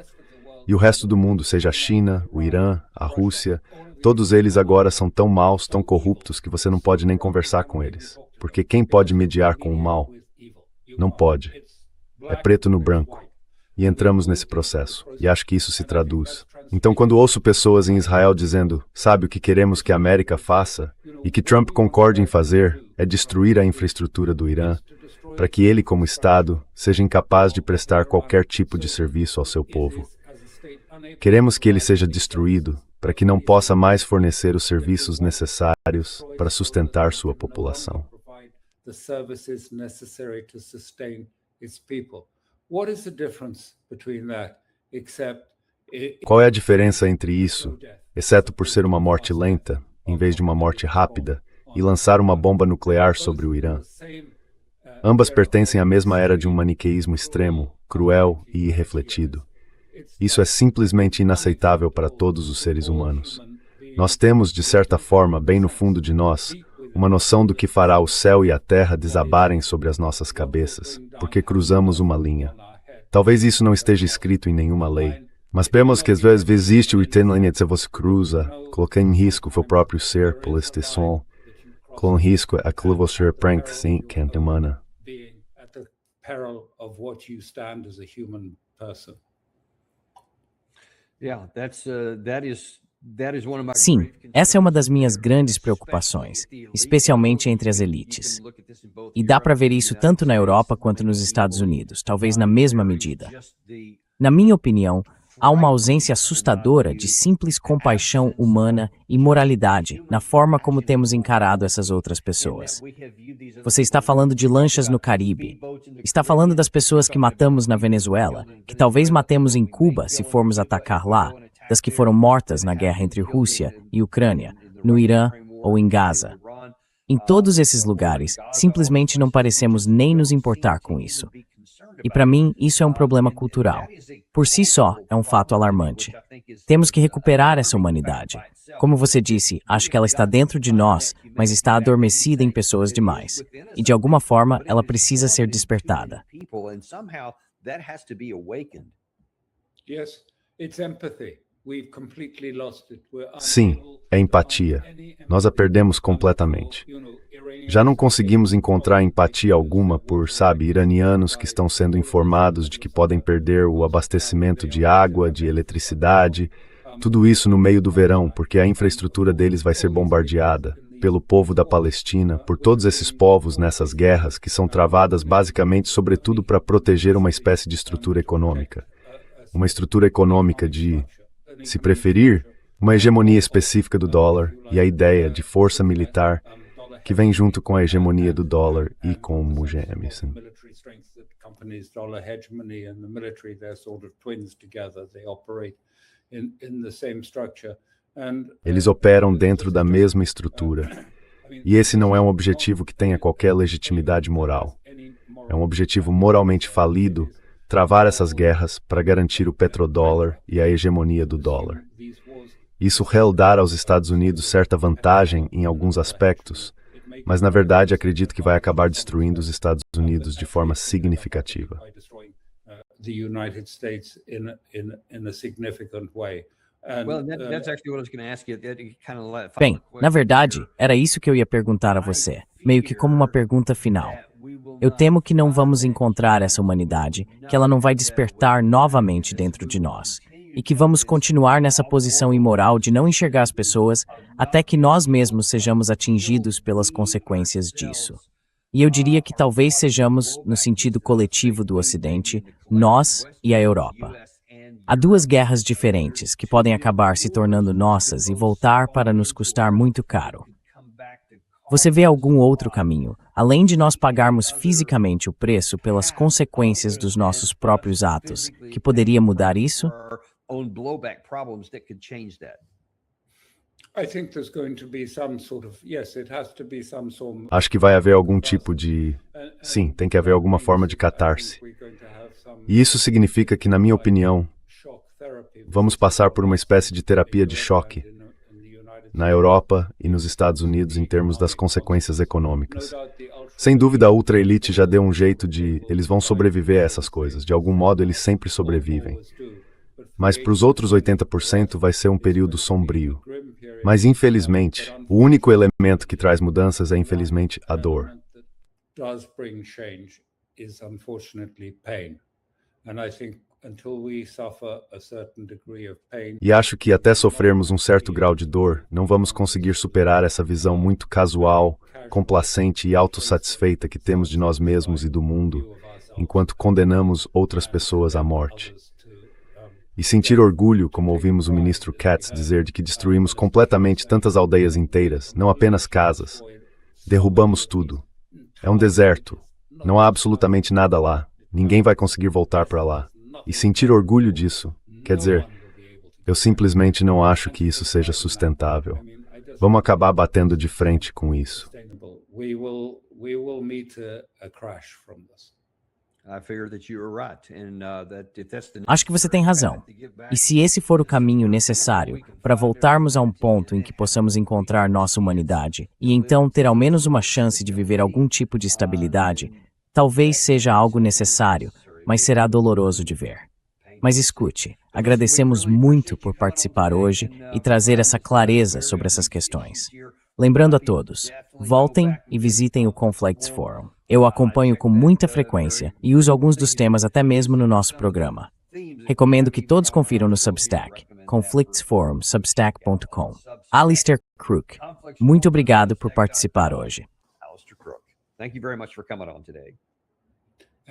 E o resto do mundo, seja a China, o Irã, a Rússia, todos eles agora são tão maus, tão corruptos, que você não pode nem conversar com eles. Porque quem pode mediar com o mal? Não pode. É preto no branco. E entramos nesse processo. E acho que isso se traduz. Então, quando ouço pessoas em Israel dizendo, sabe o que queremos que a América faça, e que Trump concorde em fazer, é destruir a infraestrutura do Irã, para que ele, como Estado, seja incapaz de prestar qualquer tipo de serviço ao seu povo. Queremos que ele seja destruído, para que não possa mais fornecer os serviços necessários para sustentar sua população. the services necessary to sustain its people. What is the difference between that, except Qual é a diferença entre isso, exceto por ser uma morte lenta, em vez de uma morte rápida, e lançar uma bomba nuclear sobre o Irã? Ambas pertencem à mesma era de um maniqueísmo extremo, cruel e irrefletido. Isso é simplesmente inaceitável para todos os seres humanos. Nós temos, de certa forma, bem no fundo de nós, uma noção do que fará o céu e a terra desabarem sobre as nossas cabeças, porque cruzamos uma linha. Talvez isso não esteja escrito em nenhuma lei, mas vemos que às vezes existe o linha que você cruza, colocando em risco o seu próprio ser por este som, com risco aquilo você prende sim, que é humana. being at the peril of what you stand as a human person? Yeah, that is one of my Sim, great essa é uma das minhas grandes preocupações, especialmente entre as elites. E dá para ver isso tanto na Europa quanto nos Estados Unidos, talvez na mesma medida. Na minha opinião, há uma ausência assustadora de simples compaixão humana e moralidade na forma como temos encarado essas outras pessoas. Você está falando de lanchas no Caribe. Está falando das pessoas que matamos na Venezuela, que talvez matemos em Cuba se formos atacar lá, das que foram mortas na guerra entre Rússia e Ucrânia, no Irã ou em Gaza. Em todos esses lugares, simplesmente não parecemos nem nos importar com isso. E para mim, isso é um problema cultural. Por si só, é um fato alarmante. Temos que recuperar essa humanidade. Como você disse, acho que ela está dentro de nós, mas está adormecida em pessoas demais. E de alguma forma, ela precisa ser despertada. Yes, it's empathy. We've completely lost it. Sim, é empatia. Nós a perdemos completamente. Já não conseguimos encontrar empatia alguma por, sabe, iranianos que estão sendo informados de que podem perder o abastecimento de água, de eletricidade, tudo isso no meio do verão, porque a infraestrutura deles vai ser bombardeada pelo povo da Palestina, por todos esses povos nessas guerras que são travadas basicamente sobretudo para proteger uma espécie de estrutura econômica. Uma estrutura econômica de, se preferir, uma hegemonia específica do dólar e a ideia de força militar que vem junto com a hegemonia do dólar e com o MUGM. Sim. Military strength that accompanies dollar hegemony and the military, they're sort of twins together. They operate in the same structure. Eles operam dentro da mesma estrutura. E esse não é um objetivo que tenha qualquer legitimidade moral. É um objetivo moralmente falido travar essas guerras para garantir o petrodólar e a hegemonia do dólar. Isso dá aos Estados Unidos certa vantagem em alguns aspectos, mas na verdade acredito que vai acabar destruindo os Estados Unidos de forma significativa. Bem, na verdade, era isso que eu ia perguntar a você, meio que como uma pergunta final. Eu temo que não vamos encontrar essa humanidade, que ela não vai despertar novamente dentro de nós, e que vamos continuar nessa posição imoral de não enxergar as pessoas até que nós mesmos sejamos atingidos pelas consequências disso. E eu diria que talvez sejamos, no sentido coletivo do Ocidente, nós e a Europa. Há duas guerras diferentes que podem acabar se tornando nossas e voltar para nos custar muito caro. Você vê algum outro caminho, além de nós pagarmos fisicamente o preço pelas consequências dos nossos próprios atos, que poderia mudar isso? Acho que vai haver algum tipo de... Sim, tem que haver alguma forma de catarse. E isso significa que, na minha opinião, vamos passar por uma espécie de terapia de choque na Europa e nos Estados Unidos em termos das consequências econômicas. Sem dúvida, a ultra-elite já deu um jeito de... Eles vão sobreviver a essas coisas. De algum modo, eles sempre sobrevivem. Mas para os outros 80% vai ser um período sombrio. Mas, infelizmente, o único elemento que traz mudanças é, infelizmente, a dor. E acho que até sofrermos um certo grau de dor, não vamos conseguir superar essa visão muito casual, complacente e autossatisfeita que temos de nós mesmos e do mundo, enquanto condenamos outras pessoas à morte. E sentir orgulho, como ouvimos o ministro Katz dizer, de que destruímos completamente tantas aldeias inteiras, não apenas casas. Derrubamos tudo. É um deserto. Não há absolutamente nada lá. Ninguém vai conseguir voltar para lá. E sentir orgulho disso, quer dizer, eu simplesmente não acho que isso seja sustentável. Vamos acabar batendo de frente com isso. Acho que você tem razão. E se esse for o caminho necessário para voltarmos a um ponto em que possamos encontrar nossa humanidade e então ter ao menos uma chance de viver algum tipo de estabilidade, talvez seja algo necessário, mas será doloroso de ver. Mas escute, agradecemos muito por participar hoje e trazer essa clareza sobre essas questões. Lembrando a todos, voltem e visitem o Conflicts Forum. Eu acompanho com muita frequência e uso alguns dos temas até mesmo no nosso programa. Recomendo que todos confiram no Substack, Conflicts Forum, substack.com. Alistair Crook, muito obrigado por participar hoje.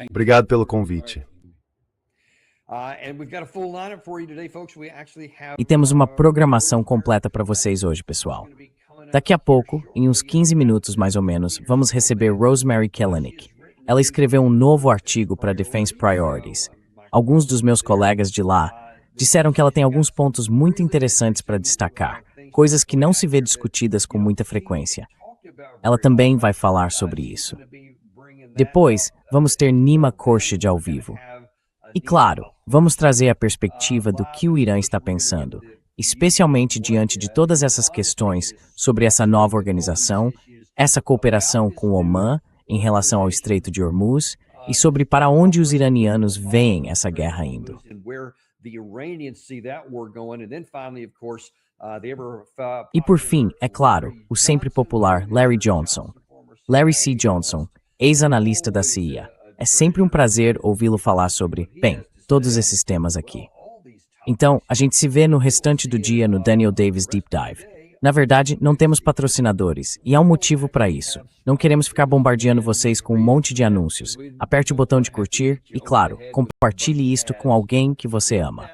Obrigado pelo convite. E temos uma programação completa para vocês hoje, pessoal. Daqui a pouco, em uns 15 minutos mais ou menos, vamos receber Rosemary Kellenick. Ela escreveu um novo artigo para Defense Priorities. Alguns dos meus colegas de lá disseram que ela tem alguns pontos muito interessantes para destacar, coisas que não se vê discutidas com muita frequência. Ela também vai falar sobre isso. Depois, vamos ter Nima Khorshid ao vivo. E claro, vamos trazer a perspectiva do que o Irã está pensando, especialmente diante de todas essas questões sobre essa nova organização, essa cooperação com o Omã em relação ao Estreito de Hormuz e sobre para onde os iranianos veem essa guerra indo. E por fim, é claro, o sempre popular Larry Johnson. Larry C. Johnson, ex-analista da CIA. É sempre um prazer ouvi-lo falar sobre, bem, todos esses temas aqui. Então, a gente se vê no restante do dia no Daniel Davis Deep Dive. Na verdade, não temos patrocinadores, e há um motivo para isso. Não queremos ficar bombardeando vocês com um monte de anúncios. Aperte o botão de curtir e, claro, compartilhe isto com alguém que você ama.